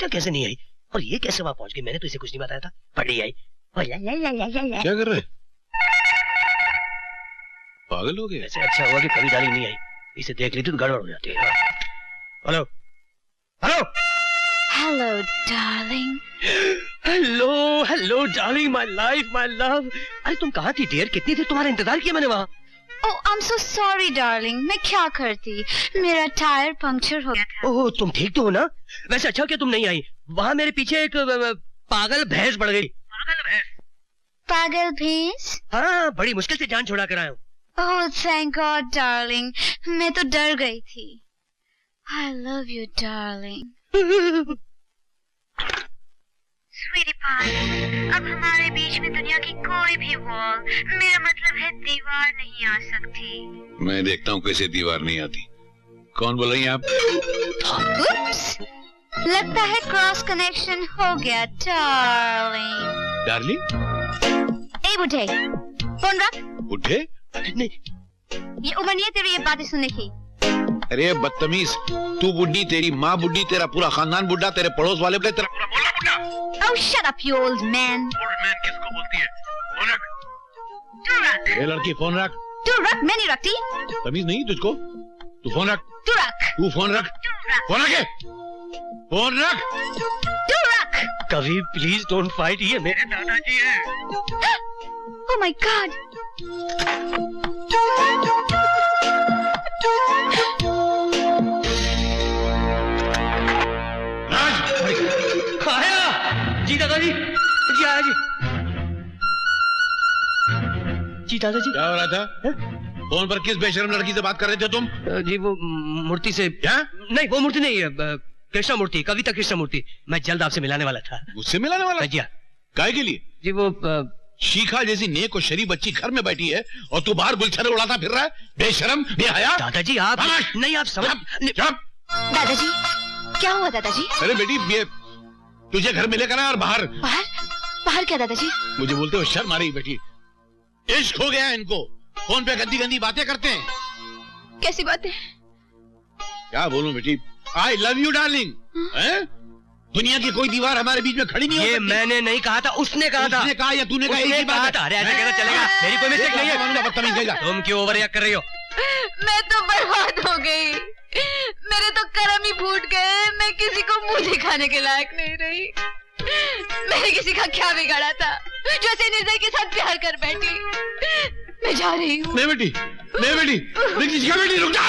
आजकल कैसे नहीं आई? और ये कैसे वहां पहुंच गई? मैंने तो इसे कुछ नहीं बताया था। पड़ी आई। क्या कर रहे? पागल हो गए? ऐसे अच्छा हुआ कि कभी डार्लिंग नहीं आई। इसे देख ली तो गड़बड़ हो जाती है। Hello hello hello darling. Hello hello darling, my life my love. अरे तुम कहाँ थी डियर? कितनी देर तुम्हारा इंतजार किया मैंने वहाँ। Oh I am so sorry darling, मैं क्या करती, मेरा टायर पंक्चर हो गया था। ओह तुम ठीक तो हो ना? वैसे अच्छा क्या तुम नहीं आई। वहाँ मेरे पीछे एक पागल भैंस पड़ गई। पागल भैंस? पागल भैंस? हाँ, बड़ी मुश्किल से जान छुड़ा कर आया हूँ। ओह थैंक गॉड डार्लिंग, मैं तो डर गई थी। I love you darling. Sweetie pie, अब हमारे बीच में दुनिया की कोई भी वॉल, मेरा मतलब है दीवार नहीं आ सकती। मैं देखता हूँ कैसे दीवार नहीं आती। कौन बोल रही हैं आप? Oops, लगता है क्रॉस कनेक्शन हो गया डार्लिंग। डार्लिंग? ए बुढ़े, फोन रख। बुढ़े? नहीं, ये उम्र नहीं है तेरी ये बातें सुनने की। अरे बदतमीज, तू बुढ़ी, तेरी माँ बुढ़ी, तेरा पूरा खानदान बुढ़ा, तेरे पड़ोस वाले बुढ़े, तेरा पूरा मोहल्ला बुढ़ा। Oh shut up you old man। Old man किसको बोलती है? फोन रख। तू रख। ए लड़की फोन रख। तू रख, मैं नहीं रखती। तमीज नहीं तुझको? तू फोन रख। तू रख। तू फोन रख। फोन रख। फोन रख। तू रख। कभी प्लीज डोंट फाइट, ये मेरे दादाजी हैं। Oh my God। जी दादाजी, जी आया जी। जी दादाजी। क्या हो रहा था? फोन पर किस बेशरम लड़की से बात कर रहे थे तुम? जी वो मूर्ति से। क्या? नहीं वो मूर्ति नहीं है, कृष्णा मूर्ति, कविता कृष्णा मूर्ति। मैं जल्द आपसे मिलाने वाला था। उससे मिलाने वाला? जी हाँ। काहे के लिए? जी वो शिखा जैसी नेक और शरीफ बच्ची घर में बैठी है और तू बाहर गुलछरे उड़ाता फिर रहा है? बेशरम, बेहया। दादाजी आप नहीं, आप समझ। दादाजी क्या हुआ दादाजी? अरे बेटी, ये तुझे घर में लेकर आया और बाहर। बाहर? बाहर क्या दादाजी? मुझे बोलते हो शर्म आ रही बेटी? इश्क हो गया इनको, फोन पे गंदी गंदी बातें करते हैं। कैसी बातें? क्या बोलूं बेटी? आई लव यू डार्लिंग। दुनिया की कोई दीवार हमारे बीच में खड़ी नहीं ये मैंने नहीं कहा था, उसने कहा था। उसने कहा या तूने कहा? उसने कहा था। अरे ऐसा कैसा चलेगा? मेरी कोई मिस्टेक नहीं है। बदतमीज, तुम क्यों ओवर रिएक्ट कर रही हो? मैं तो बर्बाद हो गई, मेरे तो कर्म ही फूट गए। मैं किसी को मुंह दिखाने के लायक नहीं रही। मैंने किसी का क्या बिगाड़ा था जो ऐसे निर्दय के साथ प्यार कर बैठी? मैं जा रही हूँ। नहीं बेटी, नहीं बेटी, बेटी रुक जा।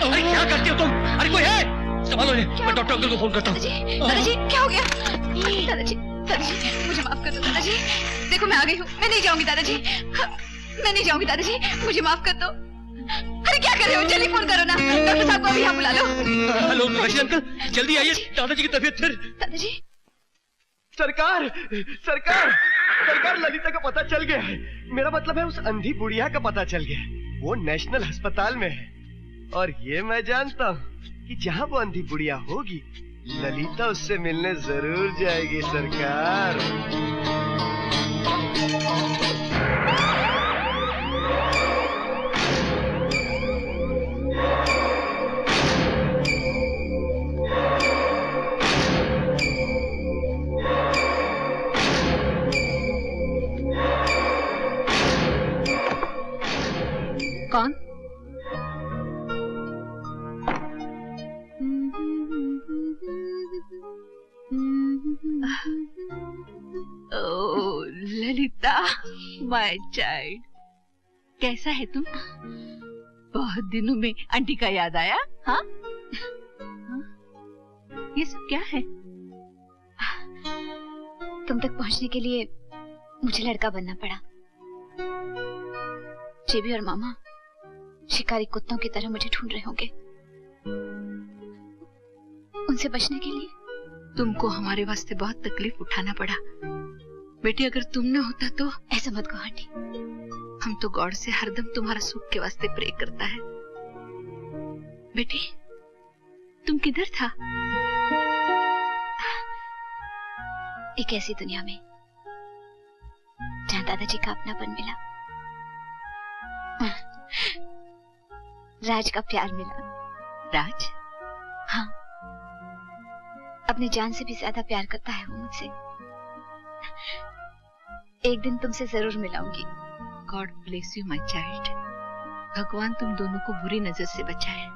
अरे क्या करती हो तुम? अरे कोई है? संभालो इन्हें, मैं डॉक्टर अंकल को फोन करता हूँ। दादाजी क्या हो गया? दादाजी दादाजी मुझे माफ कर दो दादाजी। देखो मैं आ गई हूँ, मैं नहीं जाऊंगी दादाजी, मैं नहीं जाऊंगी दादाजी, मुझे माफ कर दो। अरे क्या कर रहे हो? जल्दी फोन करो ना, डॉक्टर साहब को अभी यहाँ बुला लो। हेलो रशीद अंकल, जल्दी आइए, दादाजी की तबीयत फिर। दादाजी। सरकार सरकार सरकार, ललिता का पता चल गया है। मेरा मतलब है उस अंधी बुढ़िया का पता चल गया है। वो नेशनल अस्पताल में है और ये मैं जानता हूँ कि जहाँ वो अंधी बुढ़िया होगी ललिता उससे मिलने जरूर जाएगी सरकार। कौन? ओह ललिता, माय चाइल्ड, कैसा है तुम? बहुत दिनों में आंटी का याद आया? हाँ? ये सब क्या है? तुम तक पहुंचने के लिए मुझे लड़का बनना पड़ा। जेबी और मामा शिकारी कुत्तों की तरह मुझे ढूंढ रहे होंगे। उनसे बचने के लिए तुमको हमारे वास्ते बहुत तकलीफ उठाना पड़ा बेटी। अगर तुम न होता तो। ऐसा मत कहो आंटी। हम तो गॉड से हरदम तुम्हारा सुख के वास्ते प्रे करता है। बेटी तुम किधर था? एक ऐसी दुनिया में जहाँ दादाजी का अपनापन मिला, राज का प्यार मिला। राज? हाँ, अपनी जान से भी ज्यादा प्यार करता है वो मुझसे। एक दिन तुमसे जरूर मिलाऊंगी। God bless you my child. भगवान तुम दोनों को बुरी नजर से बचाए।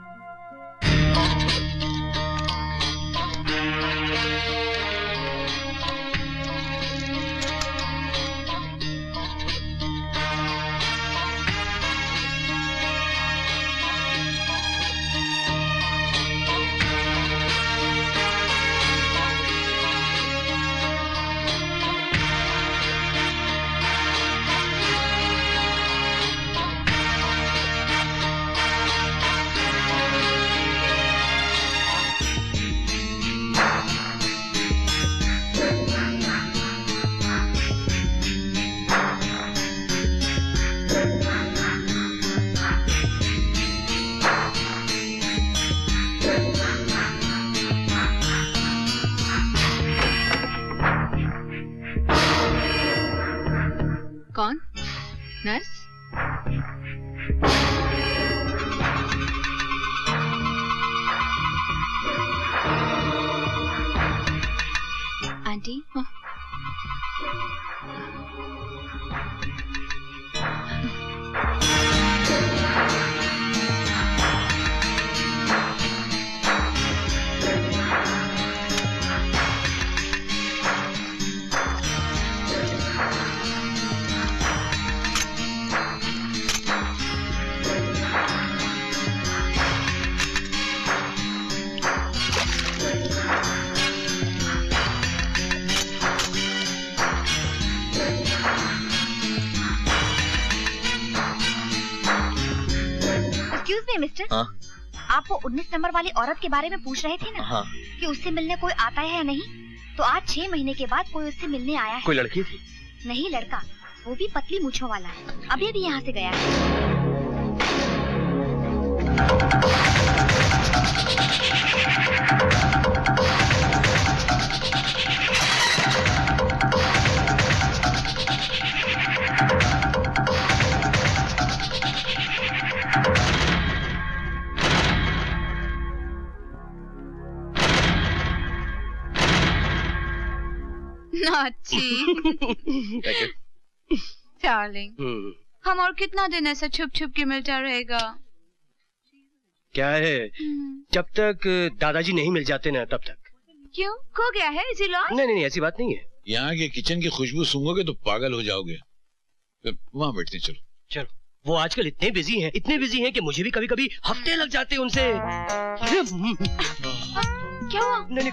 कौन? नर्स? आंटी, मिस्टर, आप वो 19 नंबर वाली औरत के बारे में पूछ रहे थे ना? हाँ। कि उससे मिलने कोई आता है या नहीं? तो आज 6 महीने के बाद कोई उससे मिलने आया है। कोई लड़की थी? नहीं, लड़का, वो भी पतली मूंछों वाला है। अभी भी यहाँ से गया है। डार्लिंग, हम और कितना दिन ऐसा छुप छुप के मिलता रहेगा? क्या है, जब तक दादाजी नहीं मिल जाते ना तब तक। क्यों, खो गया है? इसी लॉस? नहीं, ऐसी बात नहीं है। यहाँ के किचन की खुशबू सूंघोगे तो पागल हो जाओगे। वहाँ बैठते चलो। चलो। वो आजकल इतने बिजी हैं कि मुझे भी कभी कभी हफ्ते लग जाते हैं उनसे। क्या हुआ? नहीं,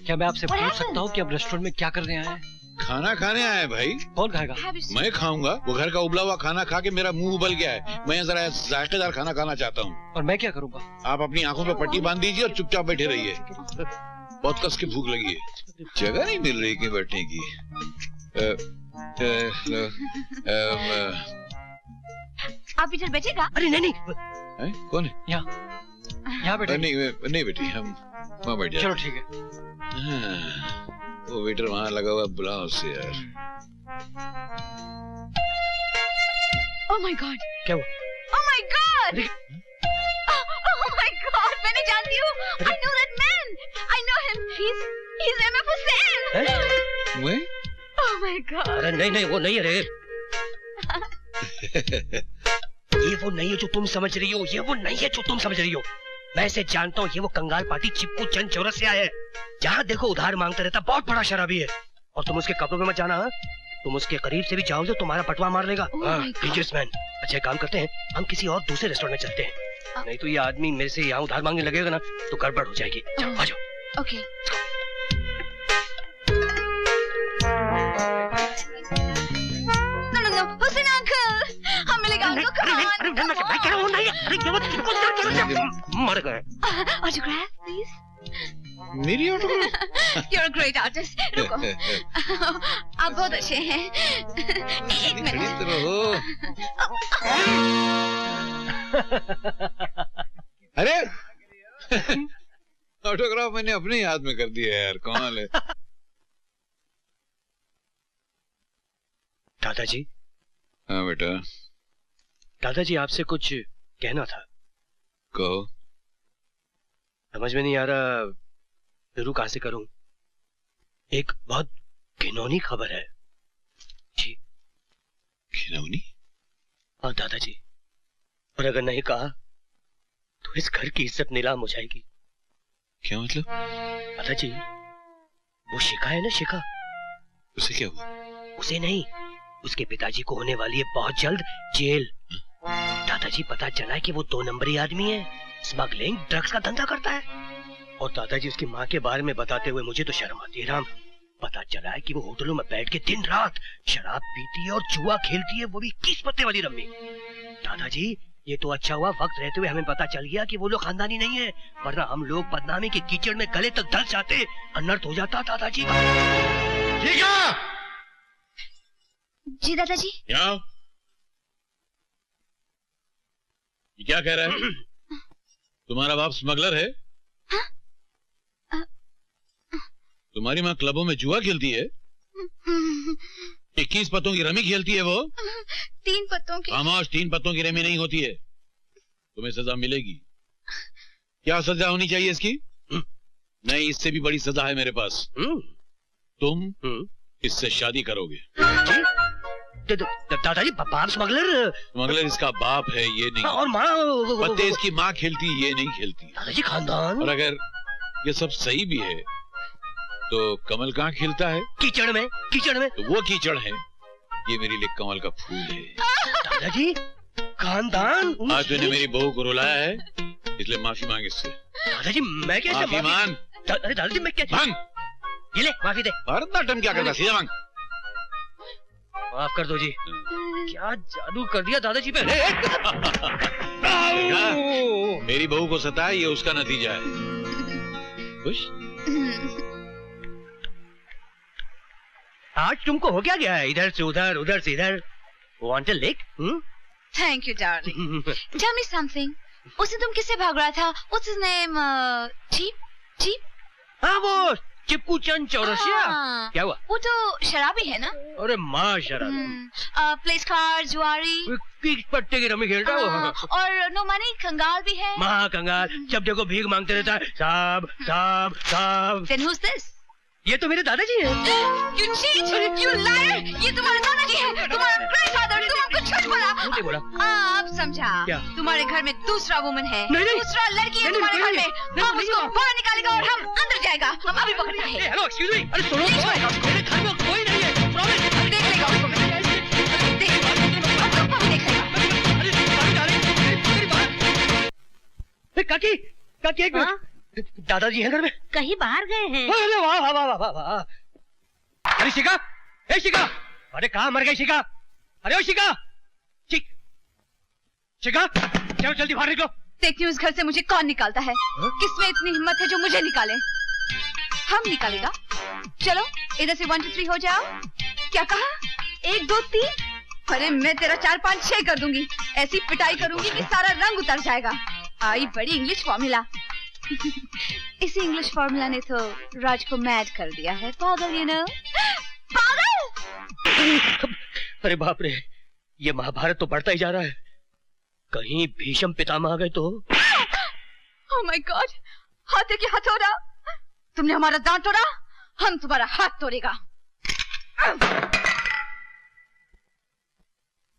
क्या मैं आपसे पूछ सकता हूँ कि अब रेस्टोरेंट में क्या करने आए हैं? खाना खाने आए भाई। कौन खाएगा? मैं खाऊंगा। वो घर का उबला हुआ खाना खा के मेरा मुंह उबल गया है। मैं जरा जायकेदार खाना खाना चाहता हूँ। और मैं क्या करूँगा? आप अपनी आंखों पे पट्टी बांध दीजिए और चुपचाप बैठे रहिए। बहुत कस के भूख लगी है। जगह नहीं मिल रही कि बैठने की। आप इधर बैठेगा? अरे नहीं। कौन है? यहाँ बैठे। नहीं बेटी, हम वहाँ बैठ जाते। चलो ठीक है। वो वेटर वहाँ लगा हुआ, बुलाओ उसे यार। Oh my God! क्या हुआ? Oh my God! Oh my God! मैंने जानती हूँ। I know that man. I know him. He's MF Hussain. मैं? Oh my God! अरे नहीं, वो नहीं है रे। ये वो नहीं है जो तुम समझ रही हो। ये वो नहीं है जो तुम समझ रही हो। मैं इसे जानता हूँ। ये वो कंगाल पार्टी चिपकू चंद चौरसिया है। जहाँ देखो उधार मांगता रहता, बहुत बड़ा शराबी है। और तुम उसके कपड़ों में मत जाना। तुम उसके करीब से भी जाओगे तो तुम्हारा पटवा मार लेगा। Dangerous man. अच्छा काम करते हैं, हम किसी और दूसरे रेस्टोरेंट में चलते हैं। नहीं तो ये आदमी मेरे से यहाँ उधार मांगने लगेगा ना तो गड़बड़ हो जाएगी। आ जाओ। Okay. No, हुसैन अंकल, हम मिलेगा अंकल। मर गए। Autograph, please. मेरी autograph? You're a great artist. रुको। आप बहुत अच्छे हैं। एक मिनट। अरे ऑटोग्राफ मैंने अपने हाथ में कर दिया यार। कमाल है। दादाजी। हाँ बेटा। दादाजी आपसे कुछ कहना था। कहो। समझ में नहीं आ रहा शुरू कहां से करूं? एक बहुत घिनौनी खबर है जी। घिनौनी? हाँ दादाजी, और अगर नहीं कहा तो इस घर की इज्जत नीलाम हो जाएगी। क्या मतलब? दादाजी, वो शिखा है ना, शिखा, उसे क्या हुआ? उसे नहीं, उसके पिताजी को होने वाली है बहुत जल्द जेल। दादाजी, पता चला है कि वो 2 नंबरी आदमी है, स्मगलिंग, ड्रग्स का धंधा करता है। और दादाजी, उसकी माँ के बारे में बताते हुए मुझे तो शर्म आती है राम। पता चला है कि वो होटलों में बैठ के दिन रात शराब पीती है और जुआ खेलती है, वो भी 21 पत्ते वाली रम्मी। दादाजी, ये तो अच्छा हुआ वक्त रहते हुए हमें पता चल गया कि वो लोग खानदानी नहीं है, वरना हम लोग बदनामी के कीचड़ में गले तक धंस जाते, अनर्थ हो जाता दादाजी। ठीक है जी दादाजी। क्या? ये क्या कह रहा है? तुम्हारा बाप स्मगलर है? तुम्हारी माँ क्लबों में जुआ खेलती है? 21 पत्तों की रमी खेलती है वो? 3 पत्तों की। खामोश, 3 पत्तों की रमी नहीं होती है। तुम्हें सजा मिलेगी। क्या सजा होनी चाहिए इसकी? नहीं, इससे भी बड़ी सजा है मेरे पास। तुम इससे शादी करोगे। दादाजी, बाप स्मगलर? स्मगलर इसका बाप है, ये नहीं। और माँ? पत्ते इसकी माँ खेलती, ये नहीं खेलती। दादाजी, खानदान। और अगर ये सब सही भी है तो कमल कहाँ खिलता है? कीचड़ में। कीचड़ में? तो वो कीचड़ है, ये मेरे लिए कमल का फूल है। दादाजी, खानदान। आज तूने मेरी बहू को रुलाया है, इसलिए माफी मांग इससे। दादाजी, मैं कैसे माफी मांग? अरे दादाजी, मैं क्या मांग। ये ले, माफी दे। भरतनाट्यम क्या करना, सीधा मांग। माफ कर दो जी। क्या जादू कर दिया दादाजी पे। मेरी बहू को सताया, ये उसका नतीजा है। खुश? आज तुमको हो क्या गया है? इधर से उधर, उधर से इधर। Want a lick? Thank you darling. Tell me something. उस दिन तुम किससे भाग रहा था? What's his name? Cheap? Cheap? हाँ, वो चिपकू चंद चौरसिया। क्या हुआ? वो तो शराबी है ना? अरे माँ शराबी। प्लेस कार्ड, जुआरी, 21 पत्ते की रमी खेलता है वो। और नो मनी, कंगाल भी है। माँ कंगाल, जब देखो भीख मांगते रहता है। साहब साहब साहब। Then who's this? ये तो मेरे दादाजी हैं। You cheat! You liar! ये तुम्हारे दादाजी हैं, तुम्हारा ग्रैंडफादर। तुम हमको झूठ बोला। झूठ बोला? आप समझा? क्या? तुम्हारे घर में दूसरा वुमन है। नहीं। दूसरा लड़की है तुम्हारे घर में। हम उसको बाहर निकालेगा और हम अंदर जाएगा। हम अभी पकड़ते हैं। Hello, excuse me. अरे सुनो, मेरे घर में कोई नहीं है। प्रॉमिस। देख लेगा उसको मैं। काकी, काकी एक मिनट। दादाजी हैं घर में? कहीं बाहर गए हैं। अरे वाह वाह वाह वाह वाह। अरे शिखा, ए शिखा, अरे कहाँ मर गई शिखा? अरे ओ शिखा, शिखा, चलो जल्दी बाहर निकलो। देखती हूँ इस घर से मुझे कौन निकालता है। किसमें इतनी हिम्मत है जो मुझे निकाले? हम निकालेगा? चलो इधर से 1 2 3 हो जाओ। क्या कहा? 1 2 3? अरे मैं तेरा 4 5 6 कर दूंगी। ऐसी पिटाई करूंगी कि सारा रंग उतर जाएगा। आई बड़ी इंग्लिश फॉर्मूला। इसी इंग्लिश फॉर्मूला ने तो राज को मैड कर दिया है। पागल, यू नो, पागल। अरे बाप रे, ये महाभारत तो बढ़ता ही जा रहा है। कहीं भीष्म पितामह आ गए तो? ओह माय गॉड, हाथ की हथौड़ा। तुमने हमारा दांत तोड़ा, हम तुम्हारा हाथ तोड़ेगा।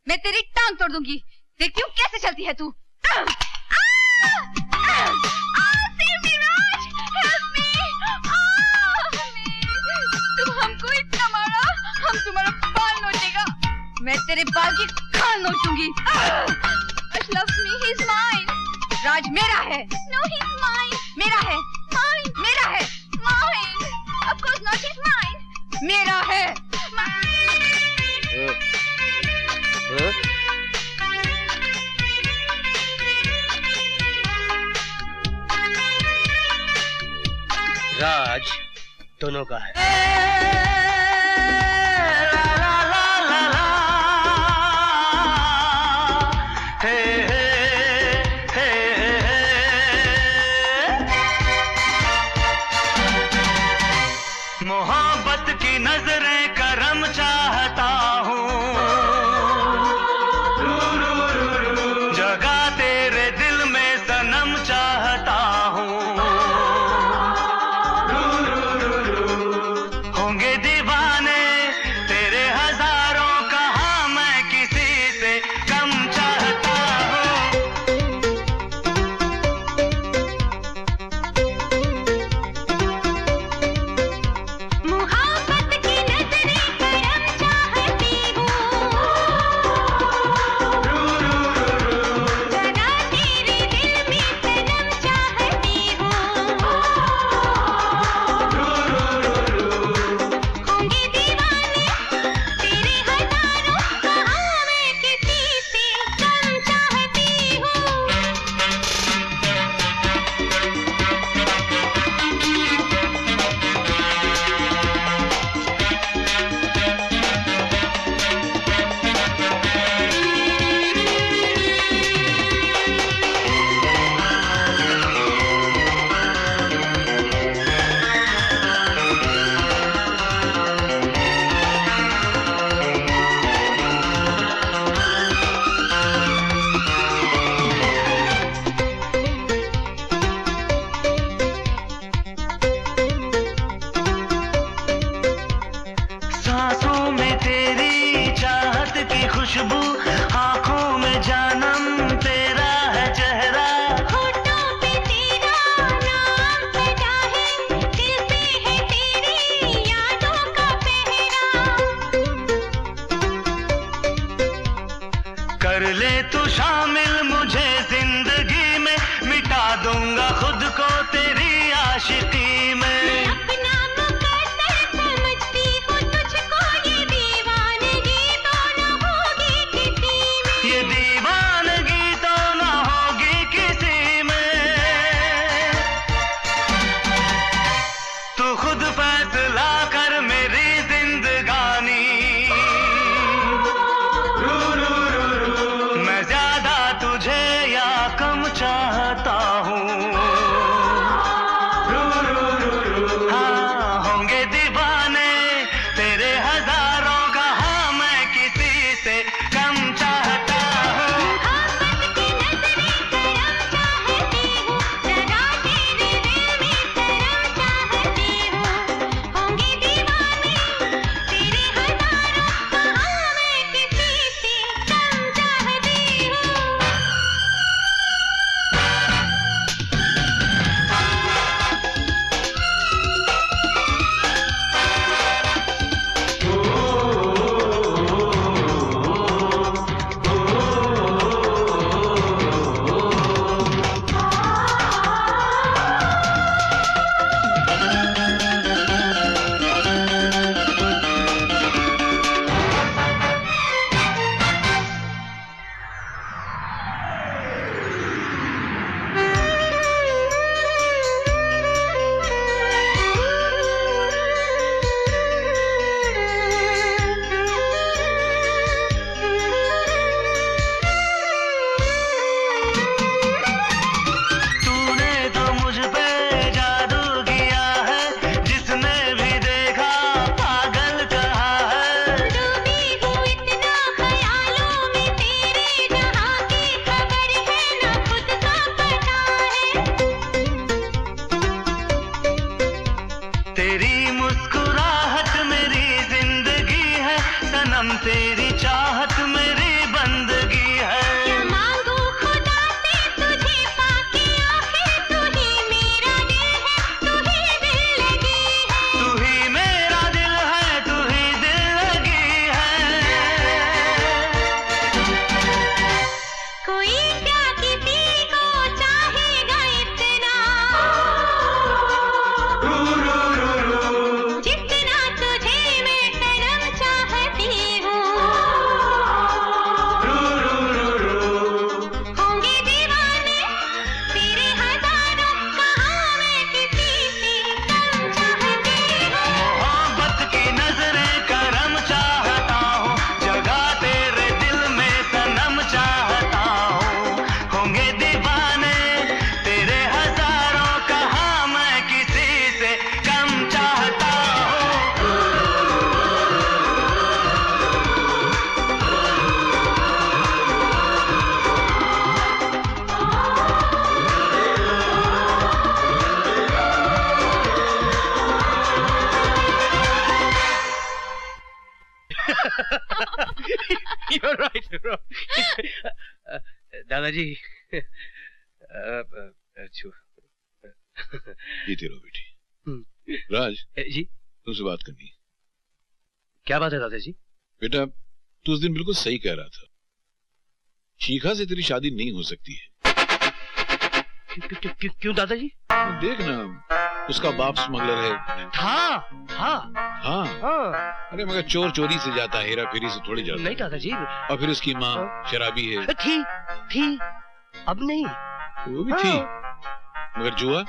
मैं तेरी टांग तोड़ दूंगी। देखती हूँ कैसे चलती है तू। तुम हमको इतना मारा, हम तुम्हारा बाल नोचेगा। मैं तेरे बाल की खाल नोचूंगी। loves me, he's mine. राज मेरा है। No, he's mine. मेरा है। Mine. मेरा है। Mine. Of course not, he's mine. मेरा है। राज दोनों का है। मोहब्बत की नजरें करम चाहता हूँ, जगह तेरे दिल में सनम चाहता हूँ। मुझको तेरी आशिकी में। अपना मुकद्दर समझती हूँ तुझको, ये दीवानगी तो न होगी किसी में। ये दीवानगी तो न होगी किसी में। तू खुद फैसला कर मेरी जिंदगानी। मैं ज्यादा तुझे या कम चाहता हूँ। हाँ, होंगे दीवाने तेरे हजारों का, हाँ मैं किसी से कम चाहता हूँ। मोहब्बत की नजरें करम चाहती हूँ, जगा तेरे दिल में करम चाहती हूँ। होंगे दीवाने तेरे हजारों का, हाँ मैं किसी से कम चाहती हूँ। तूने तो मुझ पे जादू किया है, जिसने भी देखा पागल कहा है। डूबी हूँ इतना ख्यालों में तेरे, जहाँ की खबर है ना खुद का पता है। तेरी मुस्कुराहट मेरी जिंदगी है, सनम तेरी चाहत मेरी बंदगी है। क्या मांगू खुदा से तुझे पाके, आखिर तू ही मेरा दिल है, तू ही दिल लगी है। तू ही मेरा दिल है, तू ही दिल लगी है। कोई क्या किसी को चाहेगा इतना, जितना तुझे मैं सनम चाहती हूँ। होंगे दीवाने तेरे हजारों, कहाँ मैं किसी से कम चाहती हूँ। मोहब्बत की नजरें करम चाहता हूँ, जगह तेरे दिल में सनम चाहता हूँ। होंगे दीवाने तेरे हजारों, कहाँ मैं किसी से कम चाहता हूँ। You're right. दादाजी जीते रहो बेटी। राज जी तुमसे बात करनी है। क्या बात है दादाजी? बेटा तू उस दिन बिल्कुल सही कह रहा था, शिखा से तेरी शादी नहीं हो सकती है। क्यों दादाजी? देख ना, उसका बाप स्मगलर है। हाँ। हाँ अरे मगर चोर चोरी से जाता है, हेरा फेरी से थोड़ी जाता। नहीं दादाजी। और फिर उसकी माँ शराबी है। थी अब नहीं। वो भी थी मगर जुआ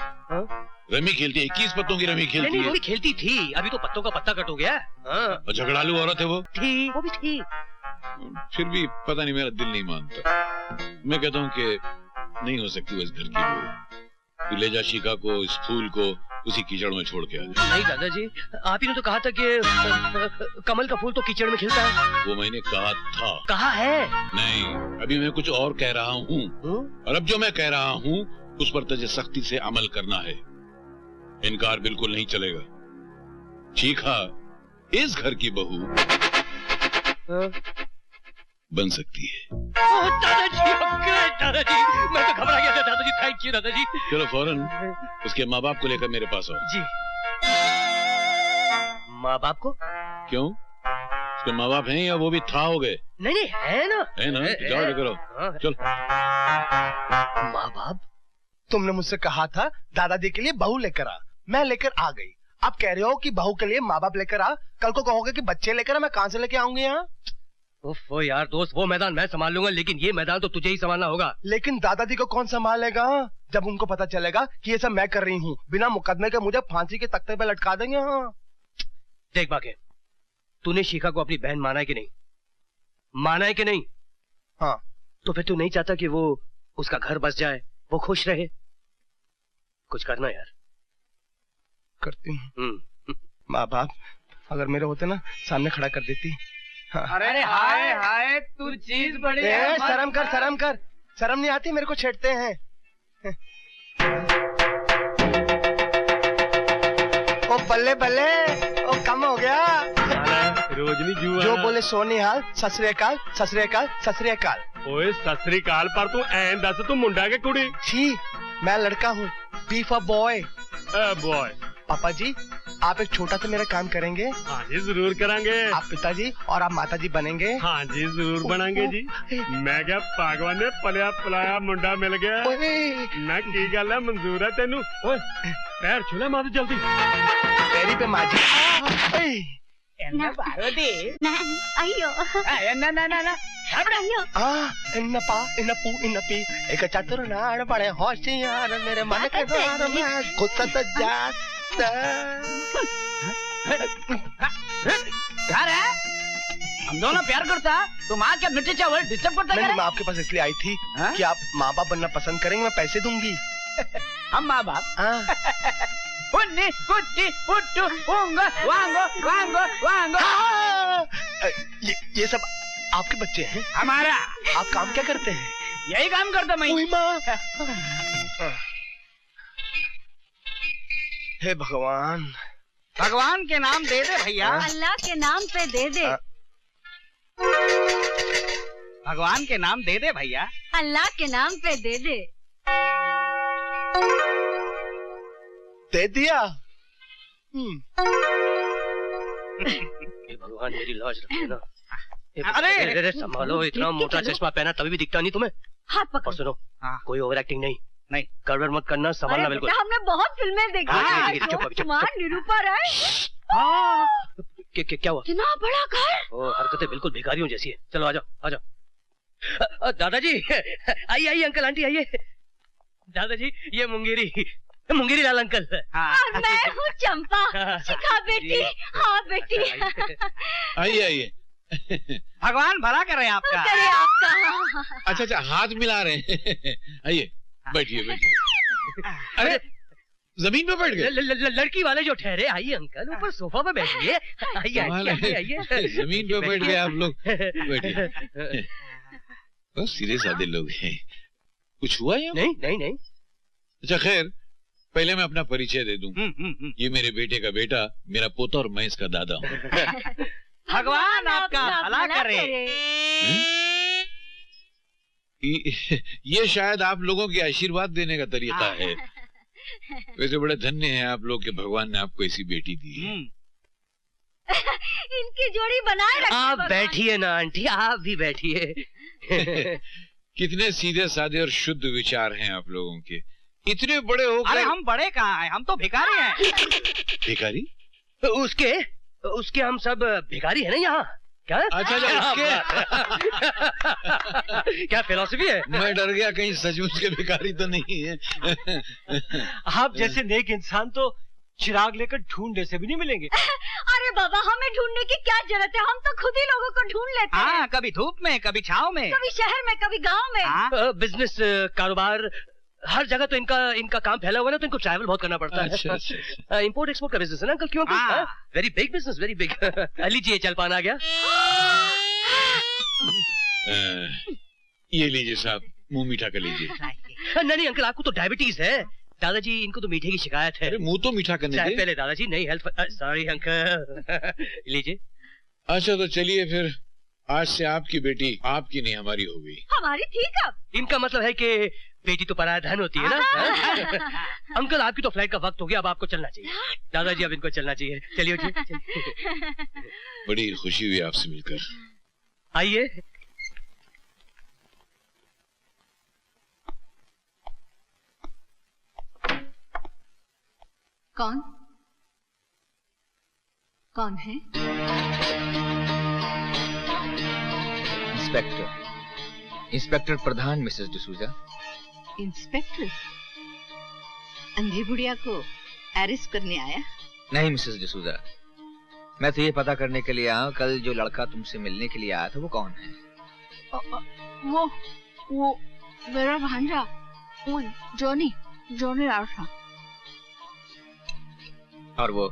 रमी खेलती है, 21 पत्तों की रमी खेलती नहीं, है। वो भी खेलती थी, अभी तो पत्तों का पत्ता कट हो गया। और झगड़ालू औरत है वो। वो भी थी। फिर भी पता नहीं, मेरा दिल नहीं मानता। मैं कहता हूँ कि नहीं हो सकती वो इस घर की बहू। तू ले जा शिखा को, इस फूल को उसी कीचड़ में छोड़ के आ जा। नहीं दादाजी, आप ही ने तो कहा था कि कमल का फूल तो कीचड़ में खिलता है। वो मैंने कहा था। कहा है? नहीं, अभी मैं कुछ और कह रहा हूँ। और अब जो मैं कह रहा हूँ उस पर तुझे सख्ती से अमल करना है। इनकार बिल्कुल नहीं चलेगा। शिखा इस घर की बहू बन सकती है। दादाजी, दादाजी, मैं तो घबरा गया था दादाजी। थैंक यू दादाजी। चलो फौरन उसके माँ बाप को लेकर मेरे पास आओ। जी। माँ बाप को? क्यों? उसके माँ बाप हैं या वो भी था हो गए? नहीं है ना। है ना? तो जाओ लेकर आओ। चल। माँ बाप तुमने मुझसे कहा था दादाजी के लिए बहू लेकर आ, मैं लेकर आ गई। आप कह रहे हो कि बहू के लिए माँ बाप लेकर आ, कल को कहोगे कि बच्चे लेकर आ, मैं कहाँ से लेके आऊंगी यहाँ? ओफो यार दोस्त, वो मैदान मैं संभाल लूंगा, लेकिन ये मैदान तो तुझे ही संभालना होगा। लेकिन दादाजी को कौन संभालेगा जब उनको पता चलेगा कि ये सब मैं कर रही हूँ? बिना मुकदमे के मुझे फांसी के तख्ते पे लटका देंगे। हाँ देख बाके, तूने शिखा को अपनी बहन माना है कि नहीं? माना है कि नहीं? हाँ। तो फिर तू नहीं चाहता कि वो उसका घर बस जाए, वो खुश रहे? कुछ करना यार। करती हूँ। माँ बाप अगर मेरे होते ना सामने खड़ा कर देती। हाँ। अरे हाय हाय, तू चीज बड़ी है। शर्म कर, शर्म कर, शर्म नहीं आती? मेरे को छेड़ते हैं। ओ बल्ले बल्ले, ओ कम हो गया। रोजनी जुआ जो बोले सोनिहाल, सत श्री अकाल, सत श्री अकाल, सत श्री अकाल। ओए सत श्री अकाल पर तू ऐन दस, तू मुंडा के कुड़ी? छी, मैं लड़का हूँ, बी फॉर बॉय। बॉय। पापा जी आप एक छोटा सा मेरा काम करेंगे? हाँ जी जरूर करेंगे। आप पिताजी और आप माताजी बनेंगे? हाँ जी जरूर बनेंगे जी। मैं क्या भगवान ने पलिया पलाया मुंडा मिल गया ना, की गल है, मंजूर है तेनू? पैर छूला मार जल्दी। पैरी पे माजी। एक चतुर नाड़ बड़े होशियार, मेरे मन के द्वार में घुसत जाता। घर है, हम दोनों प्यार करता, तो माँ क्या मिट्टी चावल डिस्टर्ब करता है? मैं आपके पास इसलिए आई थी कि आप माँ बाप बनना पसंद करेंगे, मैं पैसे दूंगी। हम माँ बाप? पुन्नी पुट्टी पुट्टू पुंगो वांगो वांगो वांगो। ये सब आपके बच्चे हैं? हमारा। आप काम क्या करते हैं? यही काम करता मैं। हे भगवान। भगवान के नाम दे दे भैया। अल्लाह के नाम पे दे दे। भगवान के नाम दे दे भैया। अल्लाह के नाम पे दे दे। दे दिया। भगवान मेरी लाज रखे ना। अरे संभालो, इतना मोटा चश्मा पहना तभी भी दिखता नहीं तुम्हें। हाथ पकड़। और सुनो, कोई ओवर एक्टिंग नहीं, नहीं गड़बड़ मत करना, संभालना बिल्कुल। हमने बहुत फिल्में देखी हैं। कुमार निरूपा राय। क्या हुआ? इतना बड़ा घर। ओ हरकतें बिल्कुल भिखारियों जैसी है। चलो आ जाओ, आ जाओ। दादाजी आइए आइए, अंकल आंटी आइए। दादाजी ये मुंगेरी लाल अंकल। और मैं हूँ चंपा। शिखा बेटी। हाँ बेटी। आइए आइए। भगवान भला करे आपका। करे आपका। अच्छा हाथ मिला रहे हैं। आइए बैठिए बैठिए। अरे जमीन पे बैठ गए? लड़की वाले जो ठहरे। आइए अंकल, ऊपर सोफा पे बैठिए। आइए आइए। जमीन पे बैठ गए आप लोग, बैठिए। बहुत सीधे साधे लोग हैं। कुछ हुआ या? नहीं नहीं नहीं। अच्छा खैर, पहले मैं अपना परिचय दे दूं। ये मेरे बेटे का बेटा, मेरा पोता, और मैं इसका दादा हूँ। भगवान आपका भला करे। ये शायद आप लोगों के आशीर्वाद देने का तरीका है। वैसे बड़े धन्य हैं आप लोग कि भगवान ने आपको ऐसी बेटी दी है। इनकी जोड़ी बनाए रखिए। आप बैठिए ना आंटी, आप भी बैठिए। कितने सीधे साधे और शुद्ध विचार हैं आप लोगों के। इतने बड़े हो गए। अरे हम बड़े कहाँ हैं, हम तो भिखारी हैं। भिखारी? उसके हम सब भिखारी है ना यहाँ। क्या? अच्छा उसके क्या फिलॉसफी है? मैं डर गया कहीं सचमुच के भिखारी तो नहीं है। आप जैसे नेक इंसान तो चिराग लेकर ढूंढने से भी नहीं मिलेंगे। अरे बाबा, हमें ढूंढने की क्या जरूरत है, हम तो खुद ही लोगों को ढूंढ लेते हैं। हाँ, कभी धूप में, कभी छाव में, कभी शहर में, कभी गांव में। बिजनेस, कारोबार, हर जगह तो इनका काम फैला हुआ है ना, तो इनको ट्रैवल बहुत करना पड़ता है। अच्छा। इंपोर्ट एक्सपोर्ट का बिजनेस है ना अंकल, क्यों? Very big business, very big. लीजिए जलपान आ गया। ये लीजिए साहब, मुंह मीठा कर लीजिए। नहीं अंकल, आपको तो डायबिटीज है। दादाजी इनको तो मीठे की शिकायत है। अरे मुंह तो मीठा करने दे पहले दादाजी, नहीं हेल्थ। Sorry uncle. लीजिए। अच्छा तो चलिए फिर, आज से आपकी बेटी आपकी नहीं हमारी हो गई। हमारी थी कब? इनका मतलब है कि बेटी तो पराया धन होती है ना। अंकल आपकी तो फ्लाइट का वक्त हो गया, अब आपको चलना चाहिए। दादाजी अब इनको चलना चाहिए। चलिए उठिए। बड़ी खुशी हुई आपसे मिलकर। आइए। कौन कौन है? इंस्पेक्टर प्रधान मिसेस डिसूजा। इंस्पेक्टर अंधी बुढ़िया को अरेस्ट करने आया? नहीं मिसेस डिसूजा, मैं तो ये पता करने के लिए आया हूं, कल जो लड़का तुमसे मिलने के लिए आया था वो कौन है? वो मेरा भांजा, वो जॉनी आया था। और वो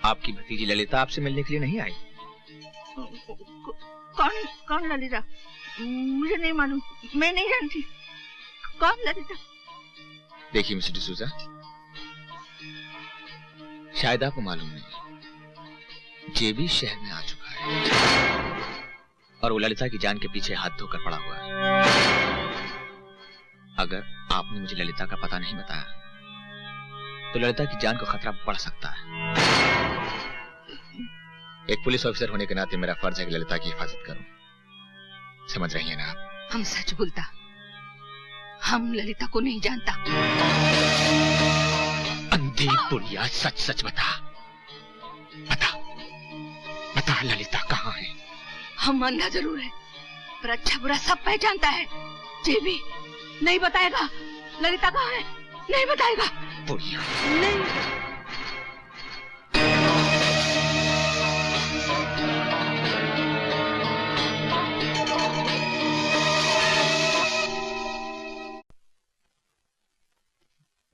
आपकी भतीजी ललिता आपसे मिलने के लिए नहीं आई? कौन ललिता? मुझे नहीं मालूम, मैं नहीं जानती। कौन ललिता? देखिए मिस्टर डिसूजा, शायद आपको मालूम नहीं, जेबी शहर में आ चुका है और वो ललिता की जान के पीछे हाथ धोकर पड़ा हुआ है। अगर आपने मुझे ललिता का पता नहीं बताया तो ललिता की जान को खतरा बढ़ सकता है। एक पुलिस ऑफिसर होने के नाते मेरा फर्ज है कि ललिता की हिफाजत करूं। समझ रही हैं ना आप? हम सच बोलता, हम ललिता को नहीं जानता। अंधी बुढ़िया, सच सच बता, बता ललिता कहाँ है? हम अंधा जरूर है पर अच्छा बुरा सब पहचानता है। जेबी नहीं बताएगा ललिता कहाँ है, नहीं बताएगा। बुढ़िया नहीं।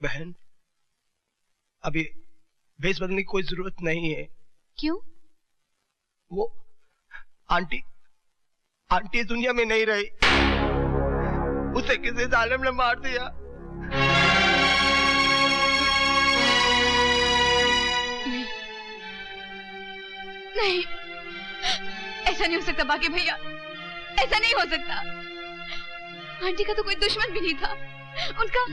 बहन, अभी भेस बदलने की कोई जरूरत नहीं है। क्यों? वो आंटी इस दुनिया में नहीं रही, उसे किसी जालिम ने मार दिया। नहीं, ऐसा नहीं हो सकता बाकी भैया, ऐसा नहीं हो सकता। आंटी का तो कोई दुश्मन भी नहीं था, उनका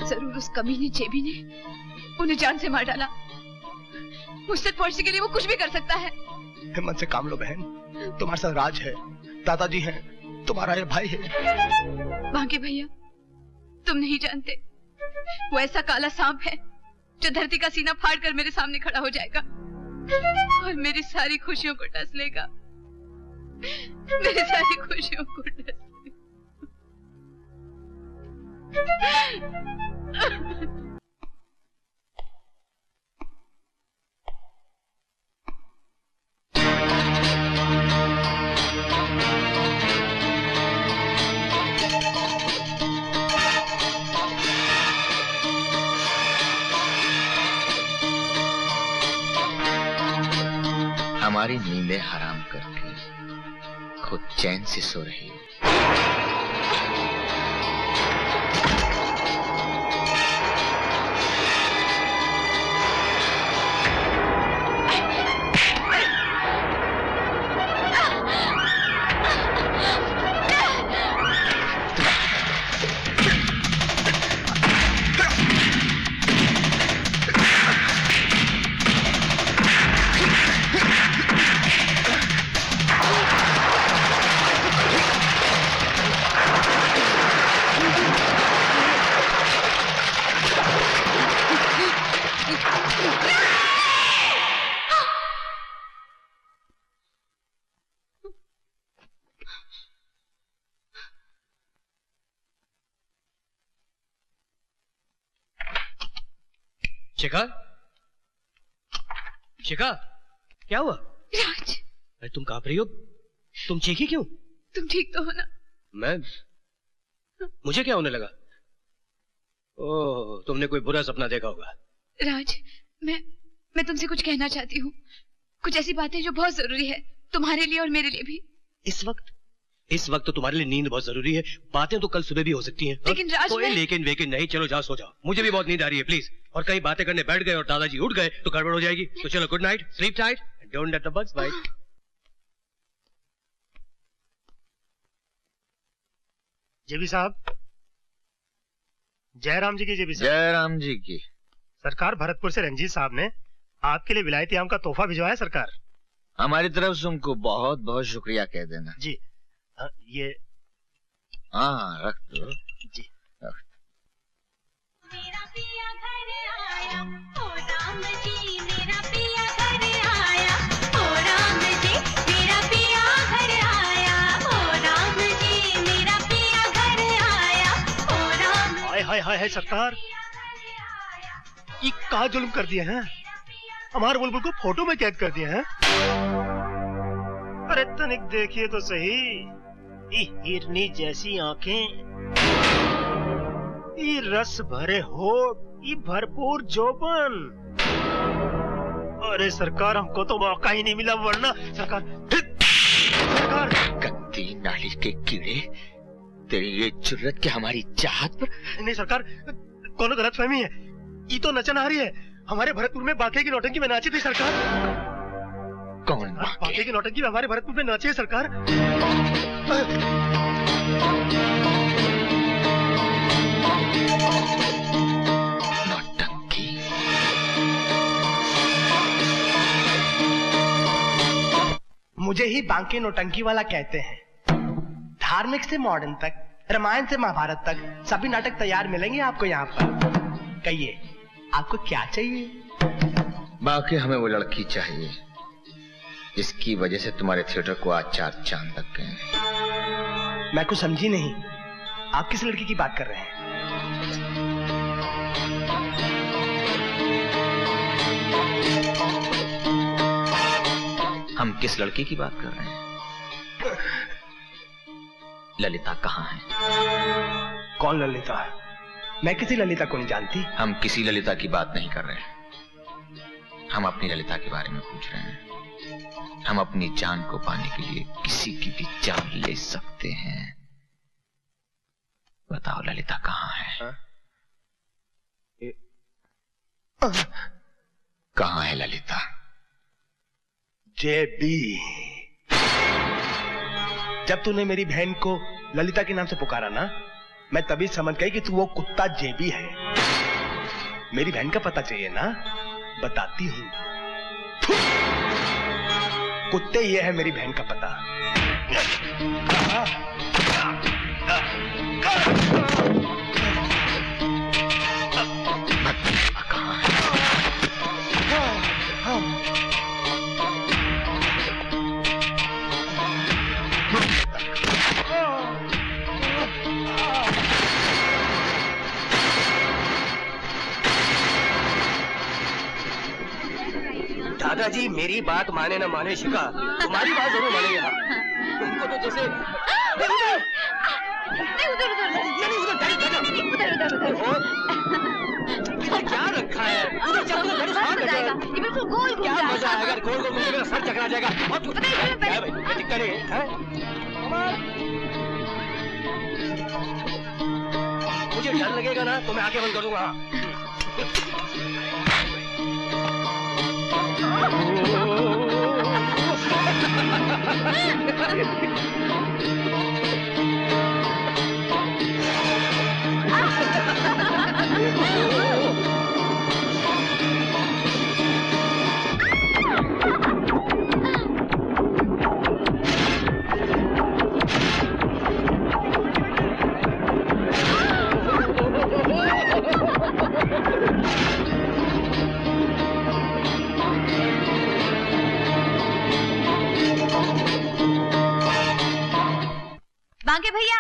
जरूर उस कमीने जेबी ने उन्हें जान से मार डाला। मुझसे पहुंचने के लिए वो कुछ भी कर सकता है। हिम्मत से काम लो बहन, तुम्हारे साथ राज है, दादाजी हैं, तुम्हारा ये भाई है। बाकी भैया, तुम नहीं जानते, वो ऐसा काला सांप है जो धरती का सीना फाड़ कर मेरे सामने खड़ा हो जाएगा और मेरी सारी खुशियों को डस लेगा, मेरी सारी खुशियों को डस लेगा। हमारी नींदें हराम करके खुद चैन से सो रही हो। शिखा, क्या हुआ? राज, अरे तुम कांप रही हो, तुम चीखी क्यों? तुम ठीक तो हो ना? मैं? मुझे क्या होने लगा? ओह, तुमने कोई बुरा सपना देखा होगा। राज, मैं तुमसे कुछ कहना चाहती हूँ, कुछ ऐसी बातें जो बहुत जरूरी है तुम्हारे लिए और मेरे लिए भी। इस वक्त तो तुम्हारे लिए नींद बहुत जरूरी है, बातें तो कल सुबह भी हो सकती हैं। लेकिन राज, लेकिन नहीं, चलो जाओ सो जाओ, मुझे भी बहुत नींद आ रही है प्लीज। और कहीं बातें करने बैठ गए और दादाजी उठ गए तो गड़बड़ हो जाएगी। तो चलो good night, sleep tight, don't let the bugs bite. JB साहब, जयराम जी की। जेबी साहब, जयराम जी की। सरकार भरतपुर से रंजीत साहब ने आपके लिए विलायती आम का तोहफा भिजवाया सरकार। हमारी तरफ से उनको बहुत बहुत शुक्रिया कह देना। जी। ये हाँ रख दो जी। रख। मेरा पिया घर आया, ओ राम जी मेरा पिया घर आया, ओ राम जी मेरा पिया घर आया, ओ राम जी मेरा पिया घर आया, ओ राम। हाय हाय हाय हाय सरकार, ये कहा जुल्म कर दिया है, हमारे बुलबुल को फोटो में कैद कर दिया है। अरे तनिक देखिए तो सही, ये हिरनी जैसी आंखें, ये रस भरे होठ, ये भरपूर जोबन। अरे सरकार हमको तो मौका ही नहीं मिला, वरना सरकार गंदी नाली के कीड़े, तेरी ये जुर्रत कि हमारी चाहत पर। नहीं सरकार, कोनो गलत फहमी है, ये तो नचन आ रही है। हमारे भरतपुर में बाके की नौटंकी में नाची थी सरकार। कौन बाके की नौटंकी में हमारे भरतपुर में नाची है सरकार। नौटंकी? मुझे ही बांके नौटंकी वाला कहते हैं। धार्मिक से मॉडर्न तक, रामायण से महाभारत तक सभी नाटक तैयार मिलेंगे आपको यहाँ पर। कहिए आपको क्या चाहिए? बाकी हमें वो लड़की चाहिए जिसकी वजह से तुम्हारे थिएटर को आज 4 चांद लग गए। मैं कुछ समझी नहीं, आप किस लड़की की बात कर रहे हैं? हम किस लड़की की बात कर रहे हैं? ललिता कहाँ है? कौन ललिता? मैं किसी ललिता को नहीं जानती। हम किसी ललिता की बात नहीं कर रहे हैं, हम अपनी ललिता के बारे में पूछ रहे हैं। हम अपनी जान को पाने के लिए किसी की भी जान ले सकते हैं। बताओ ललिता कहाँ है? कहाँ है ललिता? जेबी। जब तूने मेरी बहन को ललिता के नाम से पुकारा ना, मैं तभी समझ गई कि तू वो कुत्ता जेबी है। मेरी बहन का पता चाहिए ना, बताती हूँ। कुत्ते, ये है मेरी बहन का पता। दादाजी मेरी बात माने ना माने शिका, तुम्हारी बात जरूर मानेंगे। हाँ तुमको तो जैसे क्या रखा है उधर, चल उधर ये बिल्कुल गोल क्या मजा आएगा, गोल गोल घूमने मेरा सर चकरा जाएगा। क्या भाई क्या दिक्कत है? मुझे डर लगेगा ना तो मैं आंखें बंद कर दूंगा। बांके भैया,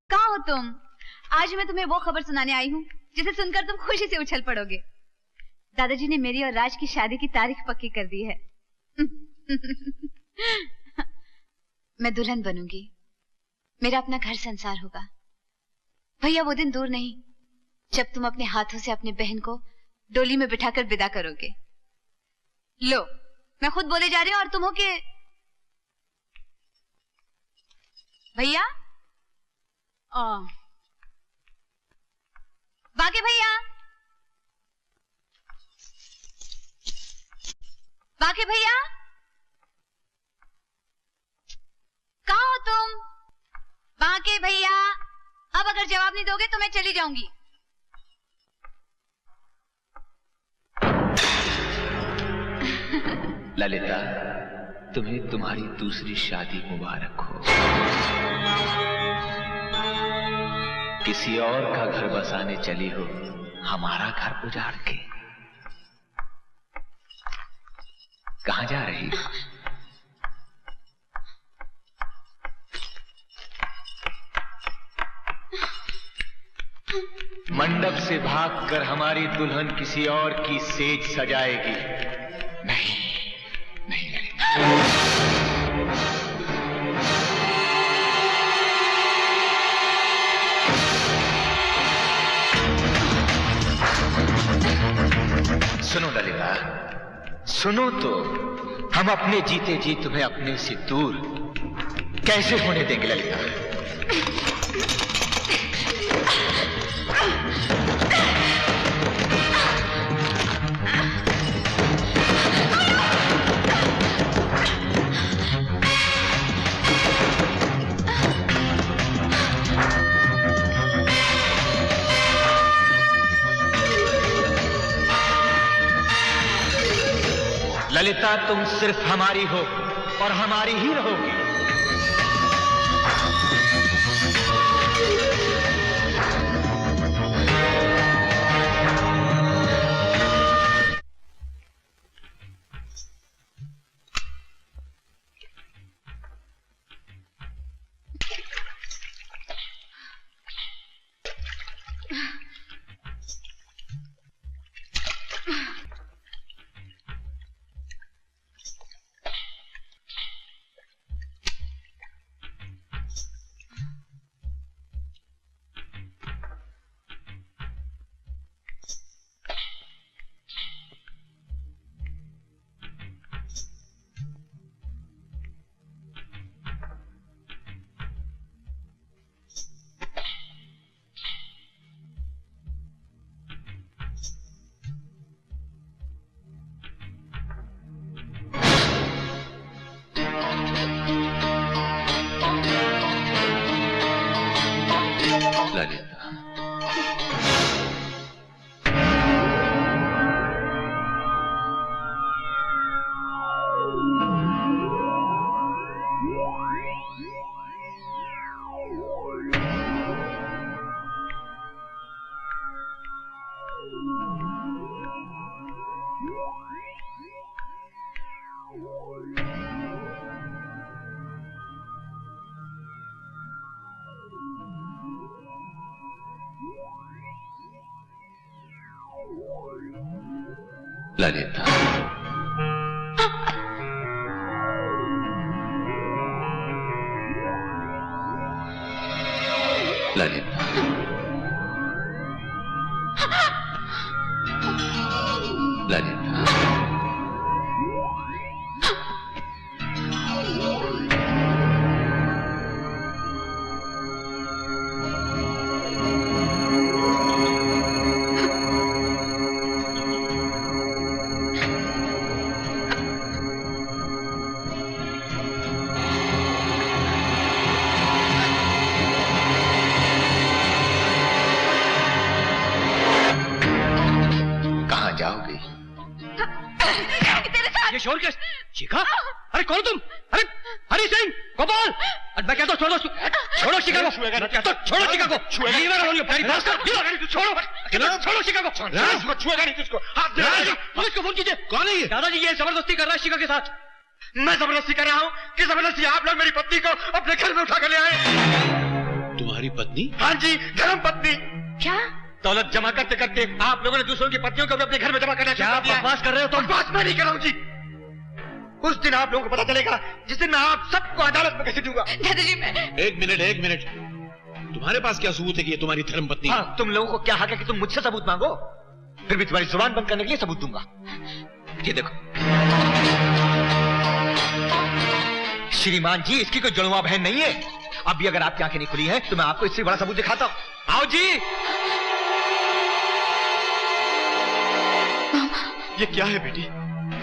कहाँ हो तुम? आज मैं तुम्हें वो खबर सुनाने आई हूँ जिसे सुनकर तुम खुशी से उछल पड़ोगे। दादाजी ने मेरी और राज की शादी की तारीख पक्की कर दी है। मैं दुल्हन बनूंगी, मेरा अपना घर संसार होगा। भैया वो दिन दूर नहीं जब तुम अपने हाथों से अपने बहन को डोली में बिठाकर विदा करोगे। लो, मैं खुद बोले जा रही हूँ और तुम हो के भैया। बाके भैया, बाके भैया, कहाँ हो तुम? बाके भैया, अब अगर जवाब नहीं दोगे तो मैं चली जाऊंगी। ललिता, तुम्हें तुम्हारी दूसरी शादी मुबारक हो। किसी और का घर बसाने चली हो हमारा घर उजाड़ के। कहां जा रही हो? मंडप से भागकर हमारी दुल्हन किसी और की सेज सजाएगी। नहीं नहीं सुनो ललिता, सुनो तो, हम अपने जीते जी तुम्हें अपने से दूर कैसे होने देंगे ललिता? ललिता, तुम सिर्फ हमारी हो और हमारी ही रहोगी। ललिता, ललिता, ललिता, शोर के शिखा? अरे कौन तुम? अरे हरी सिंह, गोपाल, मैं कहता हूँ छोड़ो, छोड़ो शिखा को, छोड़ो शिखा को, छोड़ो शिखा को, राज मत छुएगा नहीं तुझको। पुलिस को फोन कीजिए। कौन है ये? दादाजी ये जबरदस्ती कर रहा है शिखा के साथ। मैं जबरदस्ती कर रहा हूँ कि जबरदस्ती आप लोग मेरी पत्नी को अपने घर में उठा कर ले आए। तुम्हारी पत्नी? हाँ जी, धर्म पत्नी। क्या? दौलत जमा करते करते आप लोगों ने दूसरों की पत्नियों को भी अपने घर में जमा करना क्या बकवास कर रहे हो तुम? बकवास मैं नहीं कर रहा हूँ जी। उस दिन आप लोगों को पता चलेगा जिस दिन मैं आप सबको अदालत में घसीटूंगा। दादाजी मैं एक मिनट, तुम्हारे पास क्या सबूत है कि ये तुम्हारी धर्म पत्नी? हाँ, तुम लोगों को क्या हक है कि तुम मुझसे सबूत मांगो? फिर भी तुम्हारी जुबान बंद करने के लिए सबूत दूंगा। ये देखो श्रीमान जी, इसकी कोई जुड़वा बहन नहीं है। अभी अगर आपकी आंखें नहीं खुली हैं तो मैं आपको इससे बड़ा सबूत दिखाता हूँ। आओ जी। ये क्या है बेटी?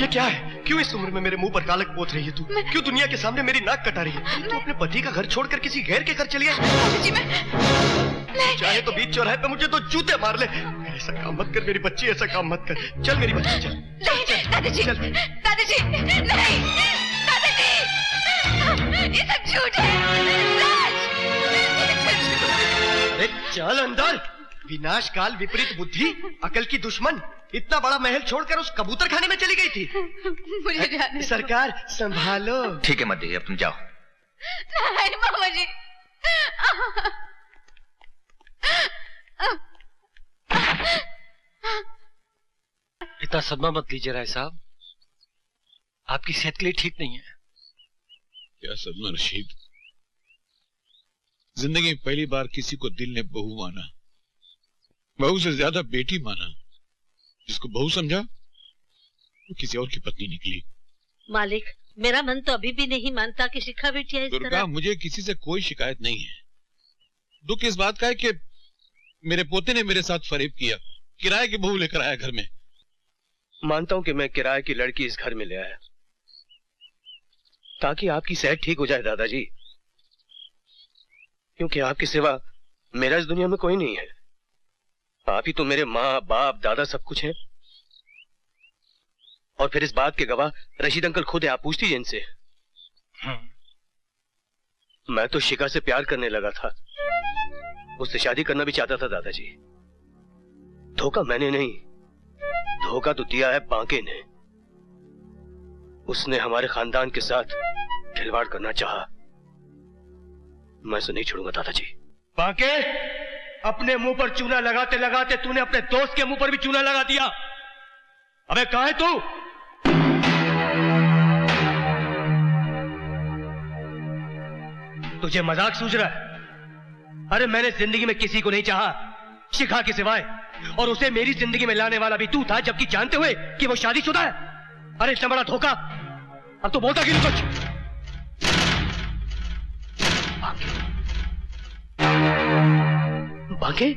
ये क्या है? क्यों इस उम्र में मेरे मुंह पर कालक पोत रही है तू? क्यों दुनिया के सामने मेरी नाक कटा रही है? तू अपने पति का घर छोड़कर किसी गैर के घर चली आई। चाहे तो बीच चौराहे पे मुझे तो जूते मार ले। ऐसा काम मत कर मेरी बच्ची, ऐसा काम मत कर। चल मेरी बच्ची चल। दादाजी, दादाजी, नहीं, दादाजी। नहीं, ये सब झूठ है। राज, ये सब झूठ है। अरे चल अंदर। विनाश काल विपरीत बुद्धि, अकल की दुश्मन, इतना बड़ा महल छोड़कर उस कबूतर खाने में चली गई थी। मुझे जाने दो। सरकार संभालो। ठीक है मत देइए, अब तुम जाओ। नहीं मामा जी। इतना सदमा मत लीजिए राय साहब, आपकी सेहत के लिए ठीक नहीं है। क्या सदमा रशीद, जिंदगी में पहली बार किसी को दिल ने बहू माना, बहू से ज्यादा बेटी माना। जिसको बहू समझा वो किसी और की पत्नी निकली। मालिक, मेरा मन तो अभी भी नहीं मानता कि शिखा बिटिया इस दुर्गा, तरह। मुझे किसी से कोई शिकायत नहीं है। दुख इस बात का है कि मेरे पोते ने मेरे साथ फरेब किया, किराए की बहू लेकर आया घर में। मानता हूं कि मैं किराए की लड़की इस घर में ले आया ताकि आपकी सेहत ठीक हो जाए दादाजी, क्योंकि आपके सिवा मेरा इस दुनिया में कोई नहीं है। आप ही तो मेरे माँ बाप दादा सब कुछ हैं। और फिर इस बात के गवाह रशीद अंकल खुद है, आप पूछ लीजिए इनसे। मैं तो शिखा से प्यार करने लगा था, उससे शादी करना भी चाहता था दादाजी। धोखा मैंने नहीं, धोखा तो दिया है बांके ने। उसने हमारे खानदान के साथ खिलवाड़ करना चाहा। मैं उसे नहीं छोड़ूंगा दादाजी। बांके, अपने मुंह पर चूना लगाते लगाते तूने अपने दोस्त के मुंह पर भी चूना लगा दिया। अबे कहाँ है तू? तुझे मजाक सूझ रहा है? अरे मैंने जिंदगी में किसी को नहीं चाहा शिखा के सिवाय, और उसे मेरी जिंदगी में लाने वाला भी तू था, जबकि जानते हुए कि वो शादीशुदा है। अरे इतना बड़ा धोखा, अब तो बोलता क्यों नहीं कुछ? बांके?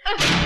है